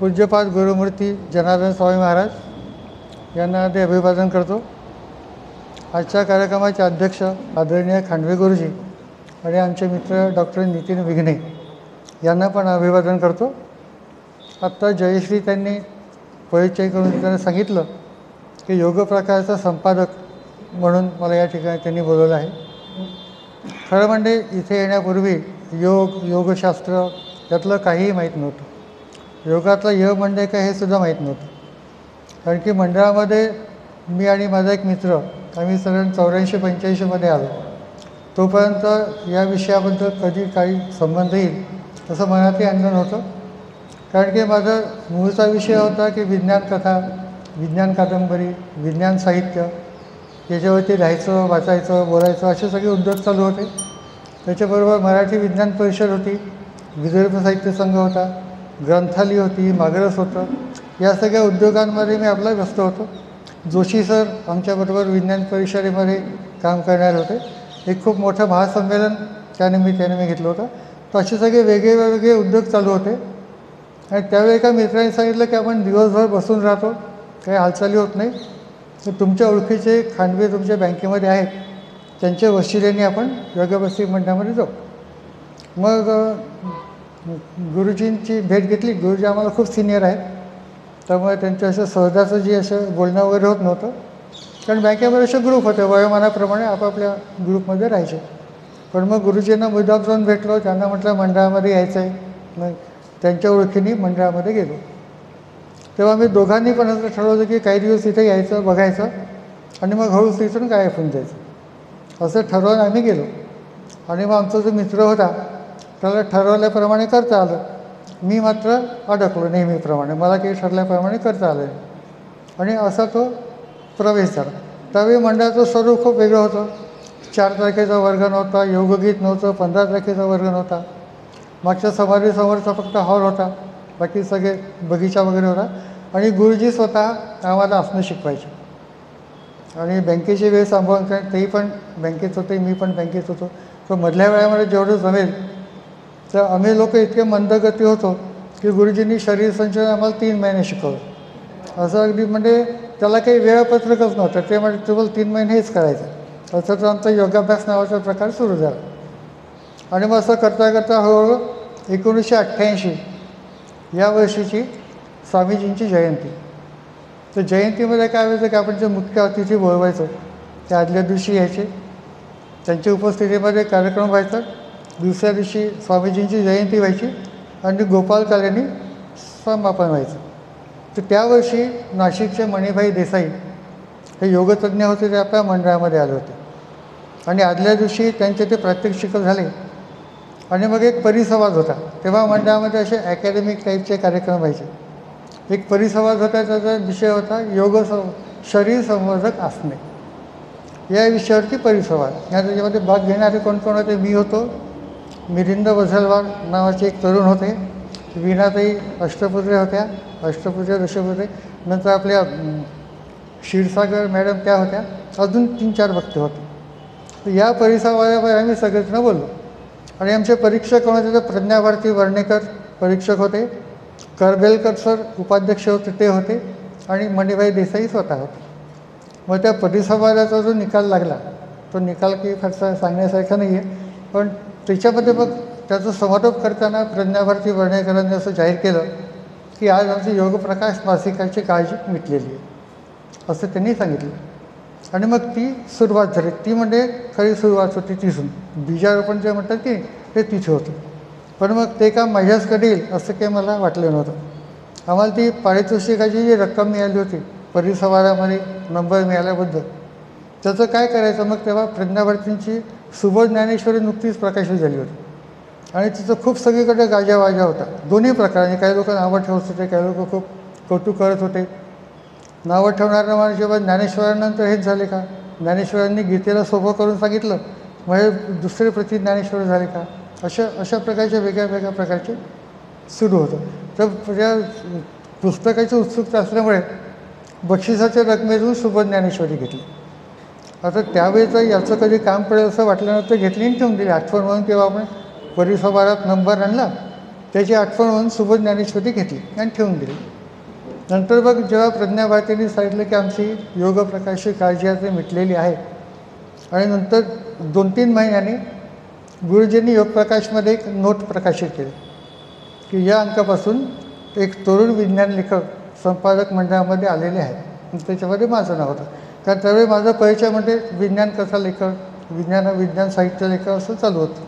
पूज्यपाद गुरुमूर्ती जनार्दन स्वामी महाराज यांना ते अभिवादन करतो। आजच्या कार्यक्रमाचे अध्यक्ष आदरणीय खांडवे गुरुजी आणि आमचे मित्र डॉक्टर नितीन विघ्ने यांना पण अभिवादन करतो। आत्ता जयश्री त्यांनी परिचय करून त्यांना सांगितलं की योग प्रकारचा संपादक म्हणून मला या ठिकाणी त्यांनी बोलवलं आहे। खरं म्हणजे इथे येण्यापूर्वी योगशास्त्र यातलं काहीही माहीत नव्हतं। योगातलं योग म्हणजे काय हे सुद्धा माहीत नव्हतं, कारण की मंडळामध्ये मी आणि माझा एक मित्र आम्ही साधारण 84-85मध्ये आलो। तोपर्यंत या विषयाबद्दल कधी काही संबंध येईल असं मनातही आणलं नव्हतं, कारण की माझा मूळचा विषय होता की विज्ञान कथा, विज्ञान कादंबरी, विज्ञान साहित्य याच्यावरती लिहायचं, वाचायचं, बोलायचं असे सगळे उद्योग चालू होते। त्याच्याबरोबर मराठी विज्ञान परिषद होती, विदर्भ साहित्य संघ होता, ग्रंथालय होती, मागरस होतं। या सगळ्या उद्योगांमध्ये मी आपला व्यस्त होतो। जोशी सर आमच्याबरोबर विज्ञान परिषदेमध्ये काम करणारे होते। एक खूप मोठं महासंमेलन त्यानिमित्ताने मी घेतलं होतं। तर असे सगळे वेगळे उद्योग चालू होते। आणि त्यावेळी एका मित्राने सांगितलं की आपण दिवसभर बसून राहतो, काही हालचाली होत नाही, तर तुमच्या ओळखीचे खांडवे तुमच्या बँकेमध्ये आहेत, त्यांच्या वशिलेने आपण योगबस्ती मंडळामध्ये जाऊ। मग गुरुजींची भेट घेतली। गुरुजी आम्हाला खूप सिनियर आहेत, त्यामुळे त्यांच्या असं सहजाचं जे असं बोलणं वगैरे होत नव्हतं, कारण बँकेमध्ये असे ग्रुप होते, वयोमानाप्रमाणे आपापल्या ग्रुपमध्ये राहायचे। पण मग गुरुजींना मुद्दाम जाऊन भेटलो, त्यांना म्हटलं मंडळामध्ये यायचं आहे। मग त्यांच्या ओळखीने मंडळामध्ये गेलो। तेव्हा मी दोघांनी पण असं ठरवलं की काही दिवस इथे यायचं, बघायचं आणि मग हळूच इथून गायब होऊन जायचं, असं ठरवून आम्ही गेलो। आणि मग आमचा जो मित्र होता त्याला ठरवल्याप्रमाणे करता आलं, मी मात्र अडकलो नेहमीप्रमाणे, मला काही ठरल्याप्रमाणे करता आलं नाही। आणि असा तो प्रवेश झाला। त्यावेळी मंडळाचं स्वरूप खूप वेगळं होतं। 4 तारखेचा वर्ग नव्हता, योगगीत नव्हतं, 15 तारखेचा वर्ग नव्हता, मागच्या समाधीसमोरचा फक्त हॉल होता, बाकी सगळे बगीचा वगैरे होता। आणि गुरुजी स्वतः आम्हाला आसनं शिकवायचे आणि बँकेची वेळ सांभाळून, कारण तेही पण बँकेत होते, मी पण बँकेत होतो। तर मधल्या वेळामध्ये जेवढं जमेल, तर आम्ही लोक इतके मंदगती होतो की गुरुजींनी शरीर संचलन आम्हाला 3 महिने शिकवलं। असं अगदी म्हणजे त्याला काही वेळापत्रकच नव्हतं, ते म्हणजे केवळ 3 महिने हेच करायचं। असं तर आमचा योगाभ्यास नावाचा प्रकार सुरू झाला। आणि मग असं करता करता हळूहळू 1988 या वर्षीची स्वामीजींची जयंती। तर जयंतीमध्ये काय व्हायचं की आपण जे मुख्य अतिथी बोलवायचो ते आदल्या दिवशी यायचे, त्यांच्या उपस्थितीमध्ये कार्यक्रम व्हायचा। दुसऱ्या दिवशी स्वामीजींची जयंती व्हायची आणि गोपालकाल्याने समापन व्हायचं। तर त्यावर्षी नाशिकचे मणिभाई देसाई हे योगतज्ञ होते, ते आपल्या मंडळामध्ये आले होते। आणि आदल्या दिवशी त्यांचे ते प्रात्यक्षिक झाले आणि मग एक परिसंवाद होता। तेव्हा मंडळामध्ये असे अकॅडमिक टाईपचे कार्यक्रम व्हायचे। एक परिसंवाद होता, त्याचा विषय होता शरीर संवर्धक आसने, या विषयावरती परिसंवाद। या त्याच्यामध्ये भाग घेणारे कोण कोण होते? मी होतो, मिलिंद वझलवार नावाचे एक तरुण होते, वीणाताई अष्टपुत्रे होत्या, अष्टपुत्रे ऋषभपुत्रे, नंतर आपल्या क्षीरसागर मॅडम त्या होत्या, अजून 3-4 भक्त होते। तर या परिसंवादावर आम्ही सगळेजण बोललो। आणि आमचे परीक्षक कोण होते? तर प्रज्ञाभारती वर्णेकर परीक्षक होते, करबेलकर सर उपाध्यक्ष होते ते होते, आणि मणिभाई देसाई स्वतः होते। मग त्या परिसंवादाचा जो निकाल लागला, तो निकाल काही फारसा सांगण्यासारखा नाही आहे, पण त्याच्यामध्ये मग त्याचं समारोप करताना प्रज्ञाभारती वर्णेकरांनी असं जाहीर केलं की आज आमची योगप्रकाश मासिकाची काळजी मिटलेली आहे, असं त्यांनी सांगितलं। आणि मग ती सुरुवात झाली, ती म्हणजे खरी सुरुवात होती तिथून। बीजारोपण जे म्हणतात की ते तिथे होतं। पण मग ते काम माझ्याचकडे येईल असं काही मला वाटलं नव्हतं। आम्हाला ती पारितोषिकाची जी रक्कम मिळाली होती परिसंवादामध्ये नंबर मिळाल्याबद्दल, त्याचं काय करायचं? मग तेव्हा प्रज्ञाभारतींची सुबोध ज्ञानेश्वरी नुकतीच प्रकाशित झाली होती आणि तिचं खूप सगळीकडे गाजावाजा होता, दोन्ही प्रकाराने। काही लोक नावं ठेवत होते, काही लोक खूप कौतुक करत होते। नावं ठेवणाऱ्या म्हणजे जेव्हा ज्ञानेश्वरानंतर हेच झाले का? ज्ञानेश्वरांनी गीतेला सोपं करून सांगितलं म्हणजे दुसरे प्रति ज्ञानेश्वर झाले का? अशा प्रकारचे वेगळ्या प्रकारचे सुरू होतं। तर त्या पुस्तकाची उत्सुकता असल्यामुळे बक्षिसाच्या रकमेतून सुबोध ज्ञानेश्वरी घेतली। आता त्यावेळेचं याचं कधी काम पडेल असं वाटलं नव्हतं, घेतली आणि ठेवून दिली आठवण म्हणून। तेव्हा आपण परिसंवादात नंबर आणला त्याची आठवण म्हणून सुबोध ज्ञानेश्वरी घेतली आणि ठेवून दिली. नंतर मग जेव्हा प्रज्ञाभारतींनी सांगितलं की आमची योग प्रकाशची काळजी आता मिटलेली आहे, आणि नंतर 2-3 महिन्यांनी गुरुजींनी योग प्रकाशमध्ये एक नोट प्रकाशित केली की या अंकापासून एक तरुण विज्ञान लेखक संपादक मंडळामध्ये आलेले आहे. त्याच्यामध्ये माझं नाव होतं, कारण त्यावेळी माझा परिचय म्हणजे विज्ञान कथा लेखक, विज्ञान साहित्य लेखक असं चालू होतं.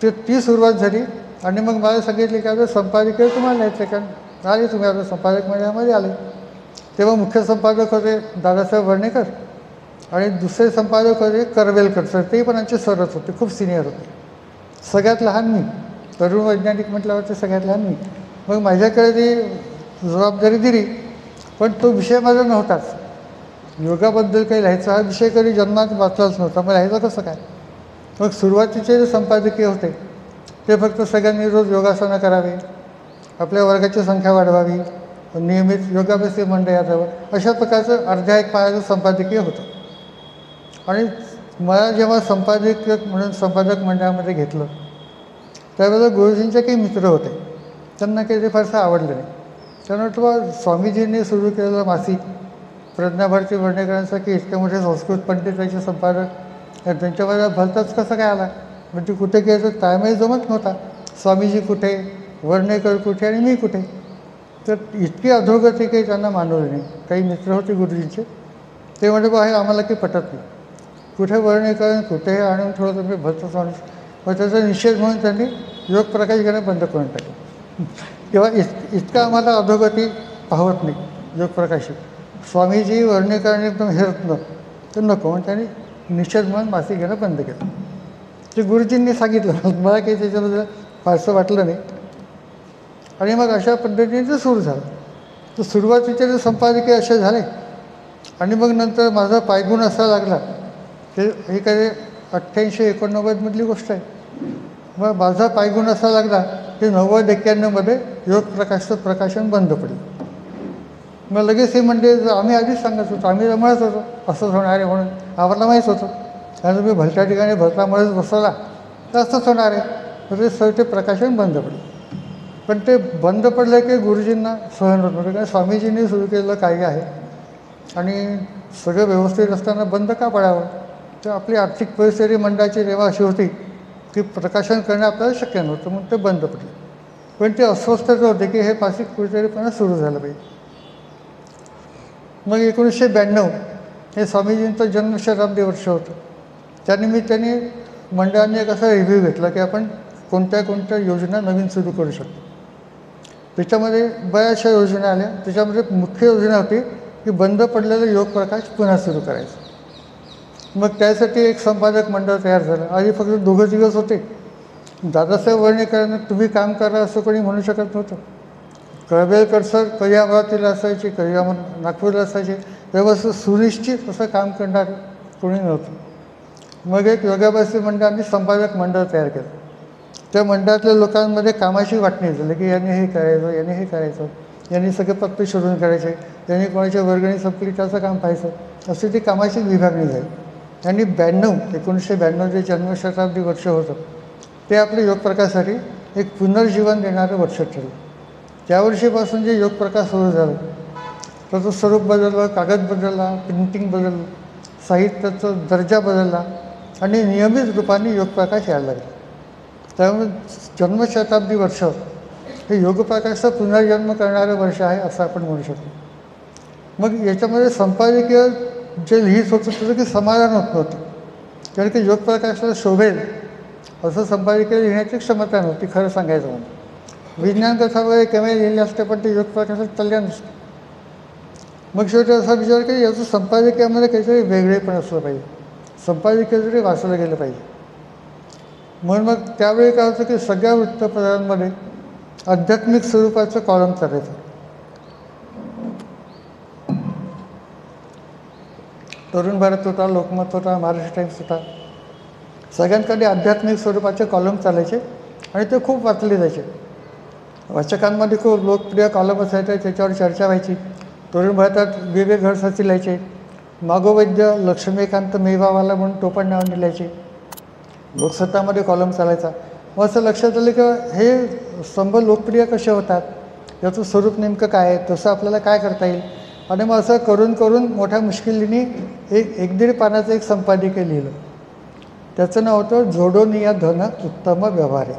तर ती सुरुवात झाली. आणि मग मला सांगितले की आता संपादकीय तुम्हाला लिहायचं, कारण आले तुम्ही आता संपादक मंडळामध्ये आले. तेव्हा मुख्य संपादक होते दादासाहेब वर्णेकर आणि दुसरे संपादक होते करवेलकर सर, ते पण आमचे सरच होते, खूप सिनियर होते. सगळ्यात लहान मी, तरुण वैज्ञानिक म्हटल्यावर ते सगळ्यात लहान मी. मग माझ्याकडे ती जबाबदारी दिली, पण तो विषय माझा नव्हताच. योगाबद्दल काही लिहायचा हा विषय कधी जन्मात वाचलाच नव्हता, मग लिहायचं कसं काय. मग सुरुवातीचे जे संपादकीय होते ते फक्त सगळ्यांनी रोज योगासनं करावे, आपल्या वर्गाची संख्या वाढवावी, नियमित योगाभ्यासी मंडळ याजवळ, अशा प्रकारचं अर्ध्या एक पायाचं संपादकीय होतं. आणि मला जेव्हा संपादकीय म्हणून संपादक मंडळामध्ये घेतलं त्यावेळेला गुरुजींचे काही मित्र होते, त्यांना काही ते फारसं आवडलं नाही. त्यांना वाटलं स्वामीजींनी सुरू केलेलं मासिक प्रज्ञाभारती वर्णेकरांसारखे इतके मोठे संस्कृत पंडितांचे संपादक त्यांच्यामध्ये भलताच कसं काय आला, म्हणजे कुठे गेलं तर ताळमेळ जमत नव्हता. स्वामीजी कुठे, वर्णेकर कुठे आणि मी कुठे. तर इतकी अधोगती काही त्यांना मानवली नाही. काही मित्र होते गुरुजींचे, ते म्हणजे बा हे आम्हाला काही पटत नाही, कुठे वर्णेकर कुठे आणून ठेवलं तुम्ही भलतंच माणूस. मग त्याचा निषेध म्हणून त्यांनी योग प्रकाश घेणं बंद करून टाकलं. तेव्हा इतका आम्हाला अधोगती पाहत नाही योग प्रकाशित. स्वामीजी वर्णेकरांनी एकदम हे रत्न तर नको म्हणून त्यांनी निषेध म्हणून मासिक घेणं बंद केलं. ते गुरुजींनी सांगितलं, मला काही त्याच्याबद्दल फारसं वाटलं नाही. आणि मग अशा पद्धतीने ते सुरू झालं. तर सुरुवातीचे जे संपादकीय असे झाले आणि मग नंतर माझा पायगुण असा लागला ते हे काही 88-89मधली गोष्ट आहे. मग माझा पायगुण असा लागला की 90-91मध्ये योग प्रकाशचं प्रकाशन बंद पडलं. मग लगेच हे म्हणजे आम्ही आधीच सांगत होतो, आम्ही म्हणत होतो असंच होणार आहे म्हणून, आम्हाला माहीत होतं. कारण तुम्ही भलत्या ठिकाणी भलतामुळेच बसवला तर असंच होणार आहे. तर ते प्रकाशन बंद पडलं. पण ते बंद पडलं की गुरुजींना सहन होत नव्हतं, कारण स्वामीजींनी सुरू केलेलं कार्य आहे आणि सगळं व्यवस्थित असताना बंद का पडावं. तर आपली आर्थिक परिस्थिती मंडळाची तेव्हा अशी होती की प्रकाशन करणं आपल्याला शक्य नव्हतं, म्हणून ते बंद पडले. पण ते अस्वस्थच होते की हे मासिक कुठेतरी पुन्हा सुरू झालं पाहिजे. मग 1992 हे स्वामीजींचं जन्मशताब्दी वर्ष होतं. त्यानिमित्ताने मंडळाने एक असा रिव्ह्यू घेतला की आपण कोणत्या कोणत्या योजना नवीन सुरू करू शकतो. त्याच्यामध्ये बऱ्याचशा योजना आल्या. त्याच्यामध्ये मुख्य योजना होती की बंद पडलेलं योग प्रकाश पुन्हा सुरू करायचं. मग त्यासाठी एक संपादक मंडळ तयार झालं. आधी फक्त 2-3 होते. दादासाहेब वर्णेकरांना तुम्ही काम करा असं कोणी म्हणू शकत नव्हतं. करवेलकर सर कधी अमरावतीला असायचे, कधी नागपूरला असायचे, व्यवस्थित सुनिश्चित असं काम करणारं कोणी नव्हतं. मग एक योगाभ्यासी मंडळाने संपादक मंडळ तयार केलं. त्या मंडळातल्या लोकांमध्ये कामाची वाटणी झाली की यांनी हे करायचं, यांनी हे करायचं, यांनी सगळे पत्ते शोधून काढायचे, यांनी कोणाच्या वर्गणी संपली त्याचं काम पाहायचं, अशी ती कामाची विभागणी झाली. आणि 1992 जे जन्मशताब्दी वर्ष होतं ते आपल्या योग प्रकाशासाठी एक पुनर्जीवन देणारं वर्ष ठरलं. त्या वर्षीपासून जे योग प्रकाश सुरू झालं त्याचं स्वरूप बदललं, कागद बदलला, प्रिंटिंग बदललं, साहित्याचा दर्जा बदलला आणि नियमित रूपाने योग प्रकाश यायला लागला. त्यामुळे जन्मशताब्दी वर्ष हे योग प्रकाशाचा पुनर्जन्म करणारं वर्ष आहे असं आपण म्हणू शकतो. मग याच्यामध्ये संपादकीय जे लिहित होतं त्याचं की समाधान होत नव्हतं, कारण की योग प्रकाशाला शोभेल असं संपादकीय लिहिण्याची क्षमता नव्हती खरं सांगायचं म्हणजे. विज्ञान कथा वगैरे कमी लिहिले असते पण ते योग प्रकाशात चालल्या नसते. मग शेवटी असा विचार की याचं संपादकीयामध्ये काहीतरी वेगळेपण असलं पाहिजे, संपादकीय जरी वाचलं गेलं पाहिजे. म्हणून मग त्यावेळी काय होतं की सगळ्या वृत्तपत्रांमध्ये आध्यात्मिक स्वरूपाचं कॉलम चालायचं. तरुण भारत होता, लोकमत होता, महाराष्ट्र टाइम्स होता, सगळ्यांकडे आध्यात्मिक स्वरूपाचे कॉलम चालायचे आणि ते खूप वाचले जायचे. वाचकांमध्ये खूप लोकप्रिय कॉलम असायचे, त्याच्यावर चर्चा व्हायची. तरुण भारतात विवेक घडसाची लिहायचे, मागोवैद्य लक्ष्मीकांत मेवावाला म्हणून टोपण नावाने लिहायचे. लोकसत्तामध्ये कॉलम चालायचा. मग असं लक्षात आलं की हे स्तंभ लोकप्रिय कसे होतात, याचं स्वरूप नेमकं काय आहे, तसं आपल्याला काय करता येईल. आणि मग असं करून करून मोठ्या मुश्किलीने एक दीड पानाचं एक संपादकीय लिहिलं. त्याचं नाव होतं जोडोनिया धन उत्तम व्यवहारे,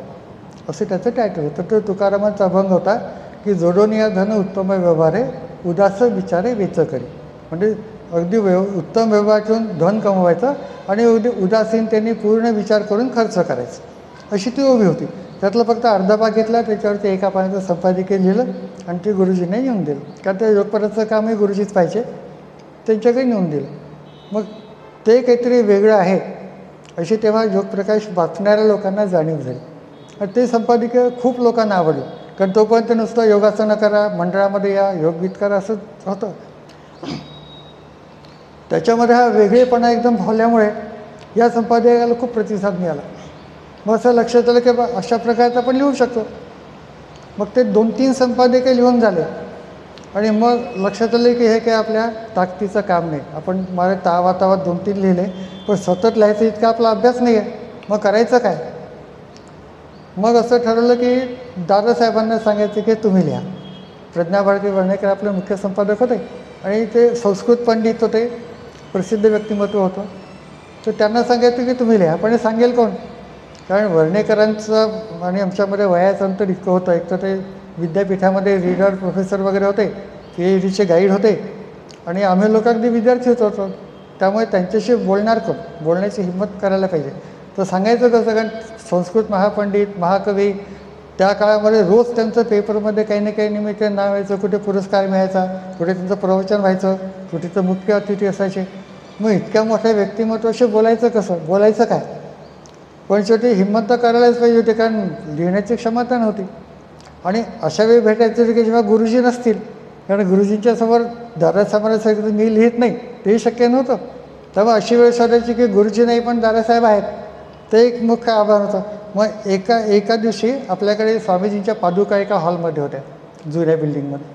असं त्याचं टायटल होतं. तो तुकारामांचा अभंग होता की जोडोनिया धन उत्तम व्यवहारे उदास विचारे वेच करी. म्हणजे अगदी उत्तम व्यवहारातून धन कमवायचं आणि अगदी उदासीनतेने पूर्ण विचार करून खर्च करायचा, अशी ती ओवी होती. त्यातलं फक्त अर्धा भाग घेतला, त्याच्यावरती एका पानाचं संपादकीय लिहिलं आणि ते गुरुजींना येऊन दिलं. कारण ते योगपराचं कामही गुरुजीच पाहिजे, त्यांच्याकडे नेऊन दिलं. मग ते काहीतरी वेगळं आहे अशी तेव्हा योगप्रकाश वाचणाऱ्या लोकांना जाणीव झाली. आणि ते संपादकीय खूप लोकांना आवडलं. कारण तोपर्यंत नुसतं योगासनं करा, मंडळामध्ये या, योगगीत करा असं होतं. त्याच्यामध्ये हा वेगळेपणा एकदम भावल्यामुळे या संपादकाला खूप प्रतिसाद मिळाला. मग असं लक्षात आलं की अशा प्रकारचं आपण लिहू शकतो. मग ते 2-3 संपादकीय लिहून झाले आणि मग लक्षात आलं की हे काय आपल्या ताकदीचं काम नाही. आपण मला तावातावात 2-3 लिहिले, पण सतत लिहायचं इतका आपला अभ्यास नाही आहे. मग करायचं काय. मग असं ठरवलं की दादासाहेबांना सांगायचं की तुम्ही लिहा. प्रज्ञाभारती वर्णेकर आपले मुख्य संपादक होते आणि ते संस्कृत पंडित होते, प्रसिद्ध व्यक्तिमत्व होतं. तर त्यांना सांगायचं की तुम्ही लिहा. पण हे सांगेल कोण. कारण वर्णेकरांचं आणि आमच्यामध्ये वयाचं अंतर इतकं होतं. एक तर ते विद्यापीठामध्ये रीडर प्रोफेसर वगैरे होते, PhDचे गाईड होते आणि आम्ही लोक अगदी विद्यार्थीच होतो. त्यामुळे त्यांच्याशी बोलणार कोण, बोलण्याची हिंमत करायला पाहिजे. तर सांगायचं कसं, कारण संस्कृत महापंडित, महाकवी, त्या काळामध्ये रोज त्यांचं पेपरमध्ये काही ना काही निमित्त नाव व्हायचं. कुठे पुरस्कार मिळायचा, कुठे त्यांचं प्रवचन व्हायचं, कुठेचं मुख्य अतिथी असायचे. मग इतक्या मोठ्या व्यक्तिमत्वाशी बोलायचं कसं, बोलायचं काय. पण शेवटी हिंमत तर करायलाच पाहिजे होती, कारण लिहिण्याची क्षमता नव्हती. आणि अशा वेळी भेटायचं की जेव्हा गुरुजी नसतील, कारण गुरुजींच्या समोर दादासाहेबांना मी लिहित नाही तेही शक्य नव्हतं. तेव्हा अशी वेळ शोधायची की गुरुजी नाही पण दादासाहेब आहेत, ते एक मुख्य आभार होतं. मग एका दिवशी आपल्याकडे स्वामीजींच्या पादुका एका हॉलमध्ये होत्या, जुन्या बिल्डिंगमध्ये.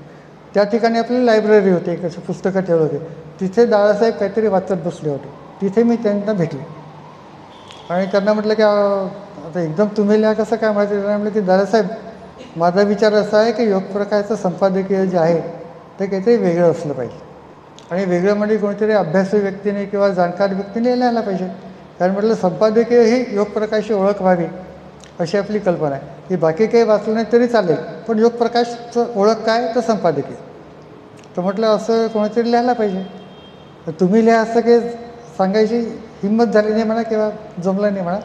त्या ठिकाणी आपली लायब्ररी होती, एक अशी पुस्तकं ठेवली होती. तिथे दादासाहेब काहीतरी वाचत बसले होते. तिथे मी त्यांना भेटले आणि त्यांना म्हटलं की आता एकदम तुम्ही लिहा कसं काय म्हणायचं. त्यांना म्हटलं की दादासाहेब, माझा विचार असा आहे की योगप्रकाशचं संपादकीय जे आहे ते काहीतरी वेगळं असलं पाहिजे. आणि वेगळं म्हणजे कोणीतरी अभ्यासू व्यक्तीने किंवा जाणकार व्यक्तीने लिहायला पाहिजे. कारण म्हटलं संपादकीय ही योगप्रकाशची ओळख व्हावी अशी आपली कल्पना आहे. की बाकी काही वाचलं नाही तरी चालेल, पण योगप्रकाशचं ओळख काय तर संपादकीय. तर म्हटलं असं कोणीतरी लिहायला पाहिजे. तुम्ही लिहा असं काही सांगायची हिंमत झाली नाही म्हणा किंवा जमलं नाही म्हणा.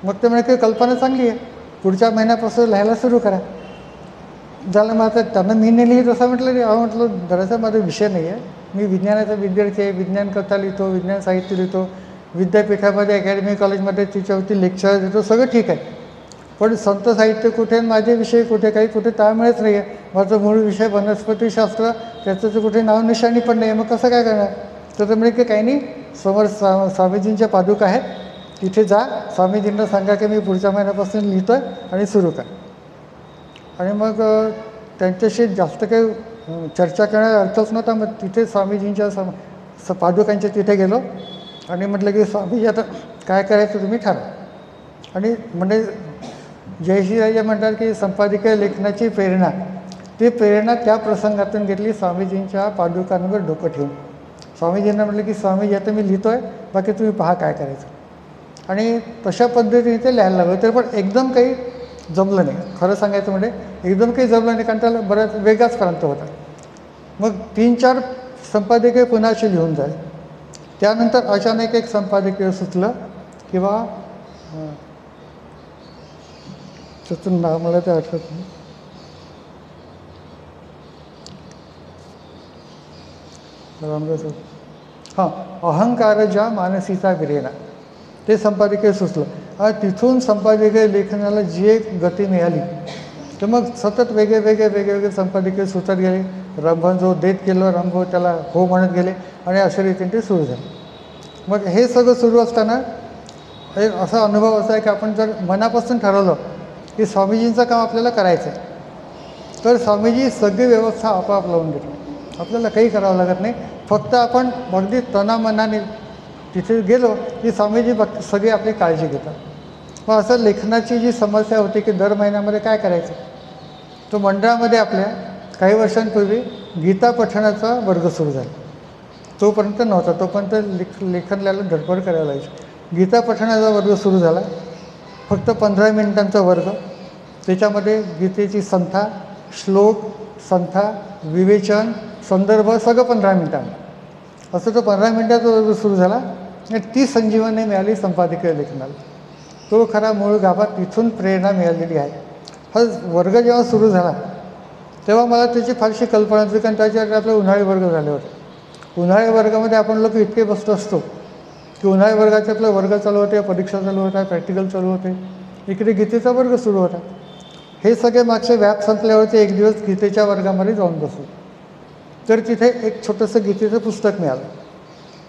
मग ते म्हणे की कल्पना चांगली आहे, पुढच्या महिन्यापासून लिहायला सुरू करा. झालं. मग आता त्यांना मी नाही लिहित असं म्हटलं की म्हटलं दरअसल माझा विषय नाही आहे, मी विज्ञानाचा विद्यार्थी आहे, विज्ञान कथा लिहितो, विज्ञान साहित्य लिहितो, विद्यापीठामध्ये अकॅडमी कॉलेजमध्ये तिच्यावरती लेक्चर देतो, सगळं ठीक आहे. पण संत साहित्य कुठे, माझे विषय कुठे, काही कुठे ताळमेळच नाही आहे. माझं मूळ विषय वनस्पतीशास्त्र, त्याचं तर कुठे नाव निशाणी पण नाही आहे. मग कसं काय करणार. तर म्हणजे की काही नाही, समोर स्वामीजींच्या पादुका आहेत, तिथे जा, स्वामीजींना सांगा की मी पुढच्या महिन्यापासून लिहितो आहे आणि सुरू करा. आणि मग त्यांच्याशी जास्त काही चर्चा करण्याचा अर्थच नव्हता. मग तिथे स्वामीजींच्या पादुकांच्या तिथे गेलो आणि म्हटलं की स्वामीजी आता काय करायचं तुम्ही ठरवा. आणि म्हणजे जयश्रीराजे म्हणतात की संपादकीय लेखनाची प्रेरणा, ती प्रेरणा त्या प्रसंगातून घेतली, स्वामीजींच्या पादुकांवर डोकं ठेवून. स्वामीजींना म्हटलं की स्वामीजी आता मी लिहितो आहे, बाकी तुम्ही पहा काय करायचं. आणि तशा पद्धतीने ते लिहायला लागलं. तरी पण एकदम काही जमलं नाही, खरं सांगायचं म्हणजे एकदम काही जमलं नाही, कारण त्याला बराच वेगळाच प्रांत होता. मग 3-4 संपादकीय पुन्हा अशी लिहून झाले. त्यानंतर अचानक एक संपादकीय सुचलं किंवा त्याचं नाव मला ते आठवत नाही. हां, अहंकारजा मानसीचा विरेना, ते संपादकीय सुचलं. आणि तिथून संपादकीय लेखनाला जी एक गती मिळाली, तर मग सतत वेगळे संपादकीय सुचत गेले. रंभन जो देत गेलो, रंभ त्याला हो म्हणत गेले आणि अशा रीतीने ते सुरू झाले. मग हे सगळं सुरू असताना एक असा अनुभव असा आहे की आपण जर मनापासून ठरवलं की स्वामीजींचं काम आपल्याला करायचं आहे, तर स्वामीजी सगळी व्यवस्था आपोआप लावून देतात. आपल्याला काही करावं लागत नाही. फक्त आपण अगदी तनामनाने तिथे गेलो की स्वामीजी सगळी आपली काळजी घेतात. मग असं लेखनाची जी समस्या होती की दर महिन्यामध्ये काय करायचं, तो मंडळामध्ये आपल्या काही वर्षांपूर्वी गीता पठणाचा वर्ग सुरू झाला. तोपर्यंत नव्हता, तोपर्यंत लेखनाला धडपड करायला लागली. गीता पठणाचा वर्ग सुरू झाला, फक्त 15 मिनिटांचा वर्ग. त्याच्यामध्ये गीतेची संथा, श्लोक, संथा, विवेचन, संदर्भ सगळं 15 मिनिटांना. असं तो 15 मिनिटाचा वर्ग सुरू झाला आणि ती संजीवनी मिळाली संपादकीय लेखनाला. तो खरा मूळ गाभा, तिथून प्रेरणा मिळालेली आहे. हा वर्ग जेव्हा सुरू झाला तेव्हा मला त्याची फारशी कल्पना नव्हती, कारण त्याच्यात आपले उन्हाळी वर्ग झाले होते. उन्हाळी वर्गामध्ये आपण लोक इतके बसतो असतो की उन्हाळी वर्गाचे आपले वर्ग चालू होते, परीक्षा चालू होत्या, प्रॅक्टिकल चालू होते, इकडे गीतेचा वर्ग सुरू होता. हे सगळे मागचे व्याप संपल्यावरती एक दिवस गीतेच्या वर्गामध्ये जाऊन बसलो. तर तिथे एक छोटंसं गीतेचं पुस्तक मिळालं.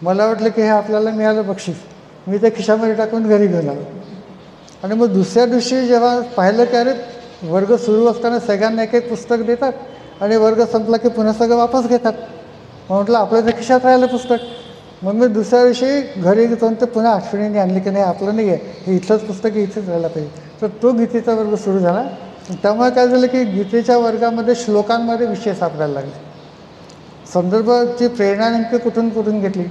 मला वाटलं की हे आपल्याला मिळालं बक्षीस. मी ते खिशामध्ये टाकून घरी घेऊन आलो. आणि मग दुसऱ्या दिवशी जेव्हा पाहिलं की अरे वर्ग सुरू असताना सगळ्यांना एक एक पुस्तक देतात आणि वर्ग संपला की पुन्हा सगळं वापस घेतात. मग म्हटलं आपल्या तर खिशात राहिलं पुस्तक. मग मी दुसऱ्या दिवशी घरी जाऊन ते पुन्हा आठवणीने आणली की नाही आपलं नाही आहे, हे इथलंच पुस्तक इथेच राहायला पाहिजे. तर तो गीतेचा वर्ग सुरू झाला. त्यामुळे काय झालं की गीतेच्या वर्गामध्ये श्लोकांमध्ये विषय सापडायला लागले. संदर्भाची प्रेरणा नेमकी कुठून कुठून घेतली,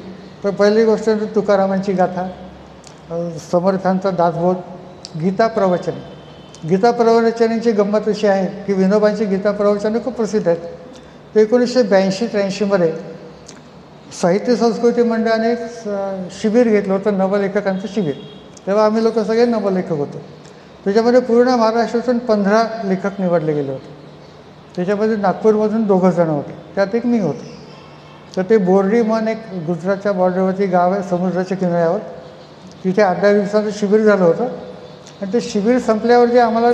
तर पहिली गोष्ट तुकारामांची गाथा, समर्थांचा दासबोध, गीता प्रवचन. गीता प्रवचनांची गंमत अशी आहे की विनोबांची गीता प्रवचने खूप प्रसिद्ध आहेत. 1982-83मध्ये साहित्य संस्कृती मंडळाने शिबिर घेतलं होतं, नवलेखकांचं शिबिर. तेव्हा आम्ही लोक सगळे नवलेखक होतो. त्याच्यामध्ये पूर्ण महाराष्ट्रातून 15 लेखक निवडले गेले होते. त्याच्यामध्ये नागपूरमधून 2 जण होते, त्यात एक मी होतो. तर ते बोर्डी म्हणून एक गुजरातच्या बॉर्डरवरती गाव आहे, समुद्राच्या किनाऱ्यावर. तिथे 8-10 दिवसाचं शिबिर झालं होतं. आणि ते शिबिर संपल्यावरती आम्हाला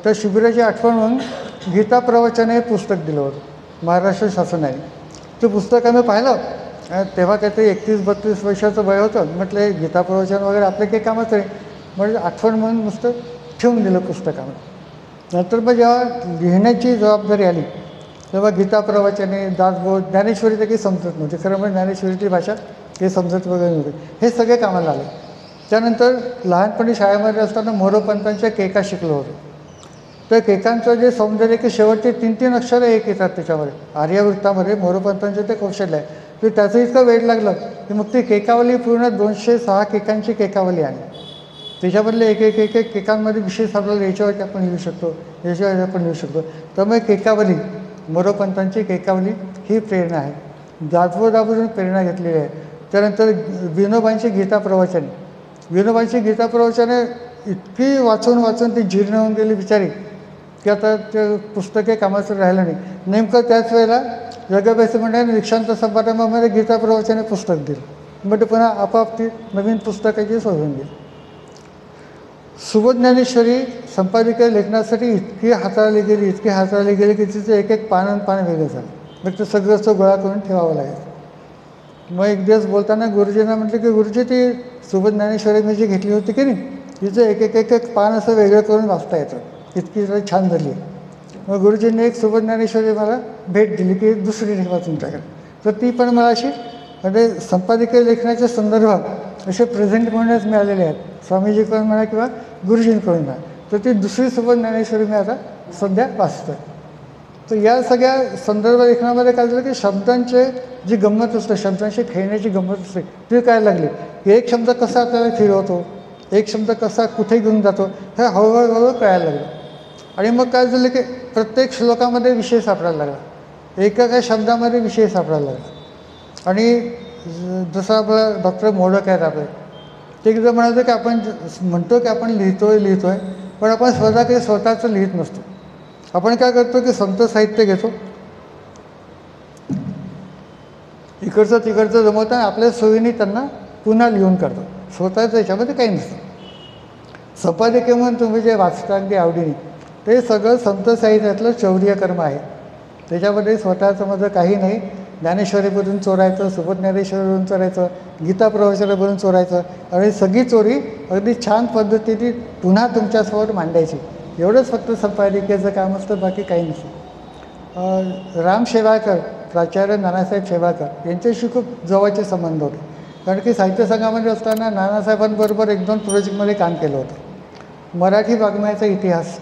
त्या शिबिराची आठवण म्हणून गीता प्रवचन हे पुस्तक दिलं होतं महाराष्ट्र शासनाने. ते पुस्तक आम्ही पाहिलं. तेव्हा काहीतरी 31-32 वर्षाचं वय होतं. म्हटलं हे गीता प्रवचन वगैरे आपलं काही कामच आहे, म्हणजे आठवण म्हणून नुसतं ठेवून दिलं पुस्तकामध्ये. नंतर मग जेव्हा लिहिण्याची जबाबदारी आली तेव्हा गीता प्रवचने, दासबोध, ज्ञानेश्वरी तर काही समजत नव्हती. खरं म्हणजे ज्ञानेश्वरीची भाषा काही समजत वगैरे नव्हती. हे सगळे कामाला आले. त्यानंतर लहानपणी शाळेमध्ये असताना मोरोपंतांच्या केका शिकलो होतो. तर केकांचं जे सौंदर्य की शेवटचे 3-3 अक्षरं एक येतात त्याच्यामध्ये. आर्यावृत्तामध्ये मोरोपंतांचं ते कौशल्य आहे. तर त्याचं इतकं वेळ लागलं की मग ती केकावली पूर्ण 206 केकांची केकावली आहे. त्याच्यामधले एक केकांमध्ये विशेष आपल्याला याच्यावरती आपण लिहू शकतो, याच्यावरती आपण लिहू शकतो. त्यामुळे केकावली, मोरोपंतांची केकावली ही प्रेरणा आहे. दासबोधापासून प्रेरणा घेतलेली आहे. त्यानंतर विनोबांची गीता प्रवचने. विनोबांची गीता प्रवचने इतकी वाचून ती जीर्ण होऊन गेली बिचारी की आता ते पुस्तके कामाचं राहिलं नाही. नेमकं त्याच वेळेला जगभेसे मंडळाने दीक्षांत समारंभामध्ये गीता प्रवचने पुस्तक दिलं. मग ते पुन्हा आपोआप ती नवीन पुस्तकाची शोधून गेली. सुबोध ज्ञानेश्वरी संपादकीय लेखनासाठी इतकी हाताळली गेली की तिचं एक पान वेगळं झालं. मग ते सगळं असं गोळा करून ठेवावं लागायचं. मग एक दिवस बोलताना गुरुजींना म्हटलं की गुरुजी ती सुबोध ज्ञानेश्वरी मी जी घेतली होती की नाही, तिचं एक पान असं वेगळं करून वाचता येतं, इतकी छान झाली आहे. मग गुरुजींनी एक सुबोध ज्ञानेश्वरी मला भेट दिली की दुसरी ठेवा तुमच्याकडे. तर ती पण मला अशी म्हणजे संपादकीय लेखनाच्या संदर्भात असे प्रेझेंट म्हणूनच मिळालेले आहेत, स्वामीजीकडून म्हणा किंवा गुरुजींकडून म्हणा. तर ती दुसरी सुबोध ज्ञानेश्वरी मी आता सध्या वाचतो आहे. तर या सगळ्या संदर्भ लेखनामध्ये काय झालं की शब्दांचे जी गंमत असते, शब्दांशी खेळण्याची गंमत असते ती काय लागली. एक शब्द कसा आपल्याला फिरवतो, एक शब्द कसा कुठे घेऊन जातो, हे हळूहळू कळायला लागलं. आणि मग काय झालं की प्रत्येक श्लोकामध्ये विषय सापडायला लागला, एका शब्दामध्ये विषय सापडायला लागला. आणि जसं आपलं डॉक्टर मोडक आहेत आपले, ते एकदा म्हणायचं की आपण म्हणतो की आपण लिहितोय पण आपण स्वतःचं लिहित नसतो. आपण काय करतो की संत साहित्य घेतो, इकडचं तिकडचं जमवताना आपल्या सोयीने त्यांना पुन्हा लिहून काढतो. स्वतःचं याच्यामध्ये काही नसतं. संपादकीय म्हणून तुम्ही जे वाचता अगदी आवडीने ते सगळं संत साहित्यातलं चौर्य कर्म आहे. त्याच्यामध्ये स्वतःचं माझं काही नाही. ज्ञानेश्वरीमधून चोरायचं, सुबोध ज्ञानेश्वरीवरून चोरायचं, गीता प्रवचनावरून चोरायचं आणि सगळी चोरी अगदी छान पद्धतीने पुन्हा तुमच्यासमोर मांडायची. एवढंच फक्त संपादकीयचं काम असतं, बाकी काही नसतं. राम शेवाळकर, प्राचार्य नानासाहेब शेवाळकर यांच्याशी खूप जवळचे संबंध होते. कारण की साहित्य संघामध्ये असताना नानासाहेबांबरोबर 1-2 प्रोजेक्टमध्ये काम केलं होतं. मराठी वाङ्मयाचा इतिहास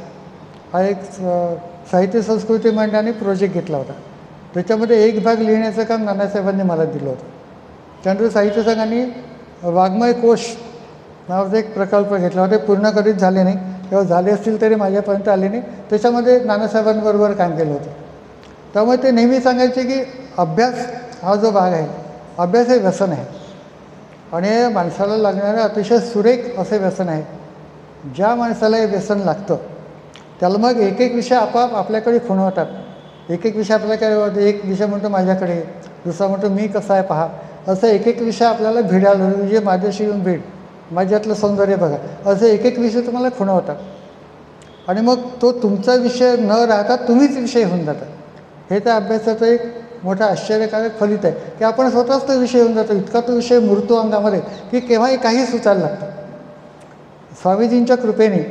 हा एक साहित्य संस्कृती मंडळाने प्रोजेक्ट घेतला होता. त्याच्यामध्ये एक भाग लिहिण्याचं काम नानासाहेबांनी मला दिलं होतं. त्यानंतर साहित्य संघाने वाङ्मय कोश नावाचा एक प्रकल्प घेतला होता. ते पूर्ण कधीच झाले नाही किंवा झाले असतील तरी माझ्यापर्यंत आले नाही. त्याच्यामध्ये नानासाहेबांबरोबर काम केलं होतं. त्यामुळे ते नेहमी सांगायचे की अभ्यास हा जो भाग आहे, अभ्यास हे व्यसन आहे आणि माणसाला लागणारं अतिशय सुरेख असे व्यसन आहे. ज्या माणसाला हे व्यसन लागतं त्याला मग एक एक विषय आपोआप आपल्याकडे खुणवतात. एक एक विषय आपल्याला काय होतं, एक विषय म्हणतो माझ्याकडे, दुसरा म्हणतो मी कसा आहे पहा, असं एक एक विषय आपल्याला भिडायला, म्हणजे माझ्याशी येऊन भेट, माझ्यातलं सौंदर्य बघा, असं एक एक विषय तुम्हाला खुणवतात आणि मग तो तुमचा विषय न राहता तुम्हीच विषय होऊन जातात. हे त्या अभ्यासाचं एक मोठं आश्चर्यकारक फलित आहे की आपण स्वतःच तो विषय होऊन जातो. इतका तो विषय मुरतो अंगामध्ये की केव्हाही काही सुचायला लागतं. स्वामीजींच्या कृपेने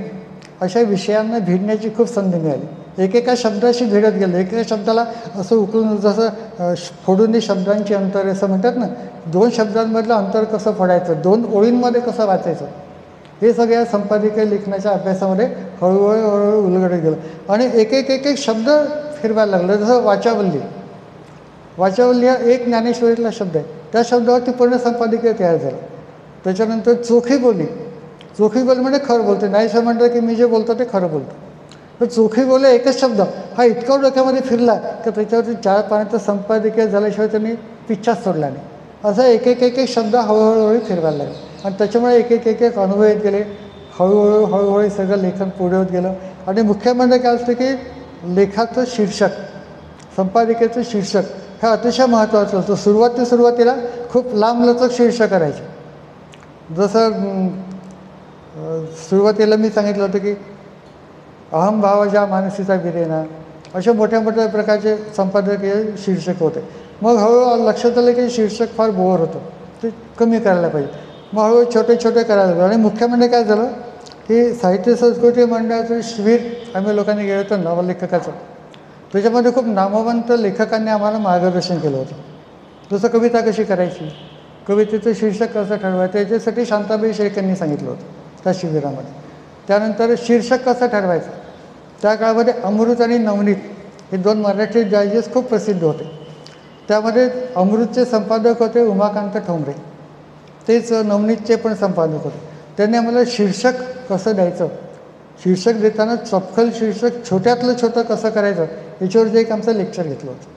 अशा विषयांना भिडण्याची खूप संधी मिळाली. एकेका शब्दाशी भिडत गेलं, एकेका शब्दाला असं उकळून, जसं फोडून शब्दांची अंतर असं म्हणतात ना, दोन शब्दांमधलं अंतर कसं फोडायचं, दोन ओळींमध्ये कसं वाचायचं, हे सगळ्या संपादकीय लेखनाच्या अभ्यासामध्ये हळूहळू उलगडत गेलं आणि एक एक शब्द फिरवायला लागलं. जसं वाचावल्ली, वाचावल्ली हा एक ज्ञानेश्वरीतला शब्द आहे, त्या शब्दावरती पूर्ण संपादकीय तयार झालं. त्याच्यानंतर चोखी बोली, चोखी बोली म्हणजे खरं बोलते, नाही असं म्हणतं की मी जे बोलतो ते खरं बोलतो. तर चोखी बोले एकच शब्द हा इतका डोक्यामध्ये फिरला की त्याच्यावरती 4 पानांचं संपादकीय झाल्याशिवाय त्यांनी पिच्छाच सोडला नाही. असं एक एक शब्द हळूहळू फिरवायला लागला आणि त्याच्यामुळे एक एक अनुभव येत गेले. हळूहळू सगळं लेखन पुढे होत गेलं आणि मुख्य म्हणजे काय असतं की लेखाचं शीर्षक, संपादकीयचं शीर्षक हे अतिशय महत्त्वाचं असतं. सुरुवातीला खूप लांबलचक शीर्षक करायचे. जसं सुरुवातीला मी सांगितलं होतं की अहम भावाच्या मानसीचा विरेना, असे मोठ्या मोठ्या प्रकारचे संपादकीय शीर्षक होते. मग हळूहळू लक्षात आलं की शीर्षक फार बोर होतं, ते कमी करायला पाहिजे. मग हळूहळू छोटे करायला लागलो आणि मुख्य म्हणजे काय झालं की साहित्य संस्कृती मंडळाचं शिबिर आम्ही लोकांनी गेलं होतं नवलेखकाचं. त्याच्यामध्ये खूप नामवंत लेखकांनी आम्हाला मार्गदर्शन केलं होतं. जसं कविता कशी करायची, कवितेचं शीर्षक कसं ठरवायचं, याच्यासाठी शांताबाई शेख यांनी सांगितलं होतं त्या शिबिरामध्ये. त्यानंतर शीर्षक कसं ठरवायचं, त्या काळामध्ये अमृत आणि नवनीत हे 2 मराठी डायजेस्ट खूप प्रसिद्ध होते. त्यामध्ये अमृतचे संपादक होते उमाकांत ठोंबरे, तेच नवनीतचे पण संपादक होते. त्यांनी आम्हाला शीर्षक कसं द्यायचं, शीर्षक देताना चपखल शीर्षक छोट्यातलं छोटं कसं करायचं, याच्यावरती एक आमचं लेक्चर घेतलं होतं.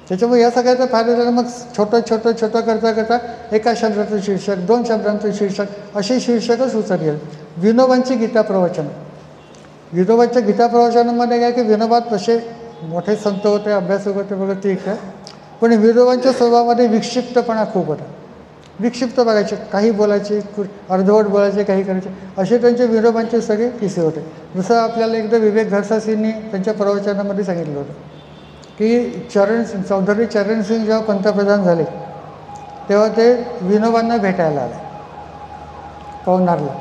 त्याच्यामुळे या सगळ्याचा फायदा झाला. मग छोटं करता एका शब्दाचं शीर्षक, 2 शब्दांचं शीर्षक, असे शीर्षकच सुचत गेलं. विनोबांची गीता प्रवचन, विनोबांच्या गीता प्रवचनामध्ये काय की विनोबात तसे मोठे संत होते, अभ्यासक होते वगैरे, ठीक आहे, पण विनोबांच्या स्वभावामध्ये विक्षिप्तपणा खूप होता. विक्षिप्त बघायचे, काही बोलायचे, अर्धवट बोलायचे, काही करायचे, असे त्यांचे विनोबांचे सगळे किस्से होते. जसं आपल्याला एकदा विवेक घरसासींनी त्यांच्या प्रवचनामध्ये सांगितलं होतं की चौधरी चरण सिंग जेव्हा पंतप्रधान झाले तेव्हा ते विनोबांना भेटायला आले पवनारला.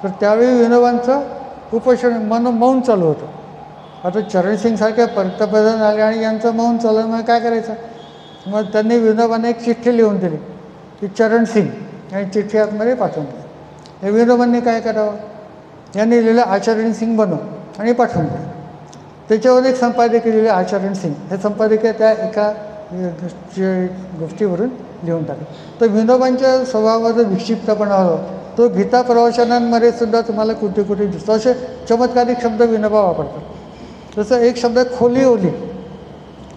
तर त्यावेळी विनोबांचं उपोषण मौन चालू होतं. आता चरणसिंगसारख्या पंतप्रधान आले आणि यांचं मौन चालू, मग काय करायचं. मग त्यांनी विनोबांना एक चिठ्ठी लिहून दिली की चरणसिंग, आणि चिठ्ठी आतमध्ये पाठवून दिली. हे विनोबांनी काय करावं, यांनी लिहिलं आचरण सिंग बनव आणि पाठवून दिलं. त्याच्यावर एक संपादकीय लिहिले आचरण सिंग, हे संपादकीय त्या एका गोष्टीवरून लिहून टाकलं. तर विनोबांच्या स्वभावाचा विक्षिप्तपणा होता तो गीता प्रवचनांमध्ये सुद्धा तुम्हाला कुठे दिसतो. असे चमत्कारिक शब्द विनोबा वापरतात. जसं एक शब्द खोली ओली,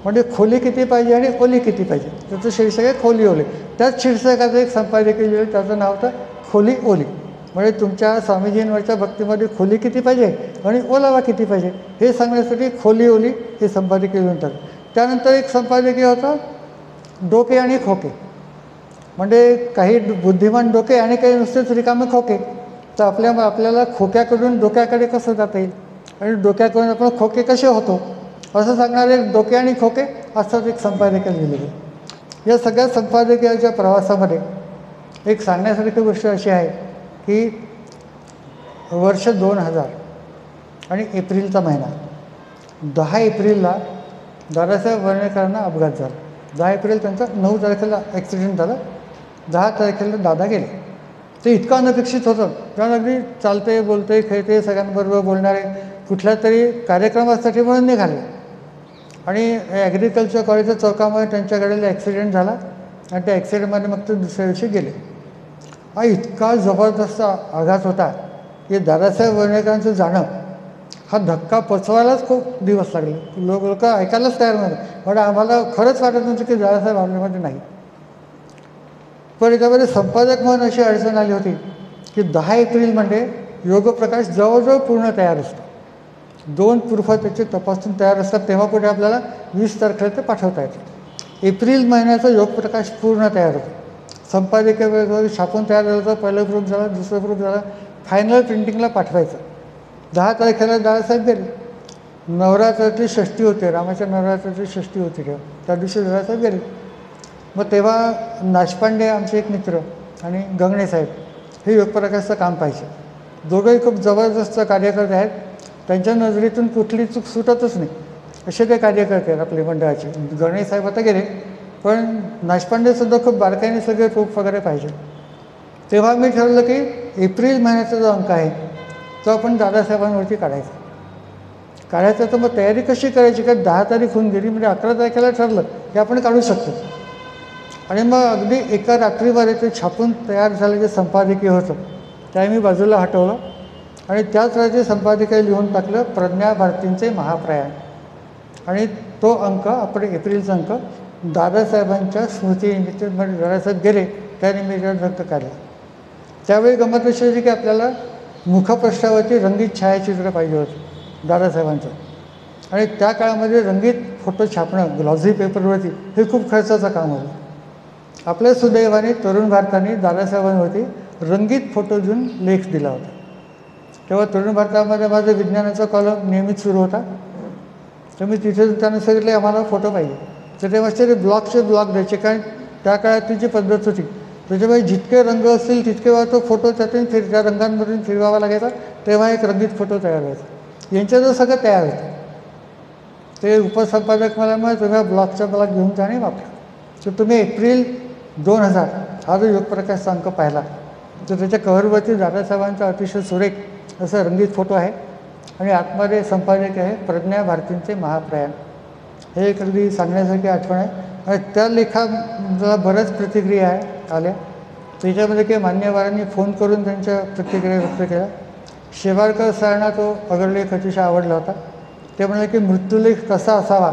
म्हणजे खोली किती पाहिजे आणि ओली किती पाहिजे, त्याचं शीर्षक आहे खोली ओली. त्याच शीर्षकाचं एक संपादकीय लिहिलं, त्याचं नाव होतं खोली ओली. म्हणजे तुमच्या स्वामीजींवरच्या भक्तीमध्ये खोली किती पाहिजे आणि ओलावा किती पाहिजे हे सांगण्यासाठी खोली ओली हे संपादकीय लिहून टाकलं. त्यानंतर एक संपादकीय होतं डोके आणि खोके, म्हणजे काही बुद्धिमान डोके आणि काही नुसतेच रिकामे खोके. तर आपल्याला खोक्याकडून डोक्याकडे कसं जाता येईल आणि डोक्याकडून आपण खोके कसे होतो असं सांगणारे डोके आणि खोके असंच एक संपादकीय लिहिलेलं. या सगळ्या संपादकीयाच्या प्रवासामध्ये एक सांगण्यासारखी गोष्ट अशी आहे की वर्ष 2000 आणि एप्रिलचा महिना, 10 एप्रिलला दादासाहेब वर्णेकरांना अपघात झाला. 10 एप्रिल त्यांचा 9 तारखेला ॲक्सिडेंट झाला. 10 तारखेला दादा गेले. ते इतकं अनपेक्षित होतं, कारण अगदी चालते बोलते खेळते सगळ्यांबरोबर बोलणारे, कुठल्या तरी कार्यक्रमासाठी म्हणून निघाले आणि ॲग्रिकल्चर कॉलेजच्या चौकामध्ये त्यांच्या गाडीला ॲक्सिडेंट झाला आणि त्या ॲक्सिडेंटमध्ये मग ते दुसऱ्या दिवशी गेले. हा इतका जबरदस्त आघात होता की दादासाहेब वणवेकरांचं जाणं हा धक्का पचवायलाच खूप दिवस लागले. लोक ऐकायलाच तयार नव्हते. पण आम्हाला खरंच वाटत नव्हतं की दादासाहेब आपल्यामध्ये नाही. पण याच्यामध्ये संपादक म्हणून अशी अडचण आली होती की 10 एप्रिल म्हणजे योगप्रकाश जवळजवळ पूर्ण तयार असतो. 2 प्रूफ त्याचे तपासून तयार असतात, तेव्हा पुढे आपल्याला 20 तारखेला ते पाठवता येतं. एप्रिल महिन्याचा योगप्रकाश पूर्ण तयार होतो. संपादकीय छापून तयार झालं तर पहिलं प्रूफ झालं, दुसरं प्रूफ झालं, फायनल प्रिंटिंगला पाठवायचं. 10 तारखेला दादासाहेब गेले. नवरात्रातली षष्टी होते, रामाच्या नवरात्रातली षष्टी होती तेव्हा, त्या दिवशी दादासाहेब गेले. मग तेव्हा नाशपांडे आमचे एक मित्र आणि गंगणे साहेब हे योगप्रकाशचं काम पाहिजे. दोघंही खूप जबरदस्त कार्यकर्ते आहेत. त्यांच्या नजरेतून कुठली चूक सुटतच नाही असे ते कार्यकर्ते आहेत आपले मंडळाचे. गंगणे साहेब आता गेले, पण नाशपांडेसुद्धा खूप बारकाईने सगळे प्रूफ वगैरे पाहिजे. तेव्हा मी ठरवलं की एप्रिल महिन्याचा जो अंक आहे तो आपण दादासाहेबांवरती काढायचा. तर मग तयारी कशी करायची? का 10 तारीख होऊन गेली, म्हणजे 11 तारखेला ठरलं की आपण काढू शकतो. आणि मग अगदी एका रात्रीमध्ये ते छापून तयार झालं जे संपादकीय होतं त्या मी बाजूला हटवलं आणि त्याच रात्री संपादकीय लिहून टाकलं प्रज्ञा भारतींचे महाप्रयाण. आणि तो अंक आपण एप्रिलचा अंक दादासाहेबांच्या स्मृतीनिमित्त म्हणजे दादासाहेब गेले त्या निमित्तानं व्यक्त काढला. त्यावेळी गंमत अशी होती की आपल्याला मुखपृष्ठावरती रंगीत छायाचित्र पाहिजे होतं दादासाहेबांचं. आणि त्या काळामध्ये रंगीत फोटो छापणं ग्लॉझी पेपरवरती हे खूप खर्चाचं काम होतं. आपल्या सुदैवाने तरुण भारताने दादासाहेबांवरती रंगीत फोटो देऊन लेख दिला होता. तेव्हा तरुण भारतामध्ये माझं विज्ञानाचा कॉलम नेहमीच सुरू होता. तर मी तिथे त्यांना सांगितले आम्हाला फोटो पाहिजे. तर तेव्हा ते ब्लॉकचे ब्लॉक द्यायचे, कारण त्या काळात जी पद्धत होती त्याच्यामुळे जितके रंग असतील तितके वेळा तो फोटो त्यातून त्या रंगांमधून फिरवावा लागायचा, तेव्हा एक रंगीत फोटो तयार व्हायचा. यांच्याजवळ सगळं तयार होतं. ते उपसंपादक मला म्हणत तुम्ही ब्लॉकचा ब्लॉक घेऊन जा आणि वापरा. तर तुम्ही एप्रिल 2000 हा जो योगप्रकाशचा अंक पाहिला तर त्याच्या कव्हरवरती दादासाहेबांचा अतिशय सुरेख असं रंगीत फोटो आहे आणि आतमध्ये संपादक आहे प्रज्ञा भारतींचे महाप्रयाण. हे एक अगदी सांगण्यासारखी आठवण आहे. आणि त्या लेखाला बऱ्याच प्रतिक्रिया आल्या. त्याच्यामध्ये काही मान्यवरांनी फोन करून त्यांच्या प्रतिक्रिया व्यक्त केल्या. शेवाळकर सरांना तो अग्रलेख अतिशय आवडला होता. ते म्हणाले की मृत्यूलेख कसा असावा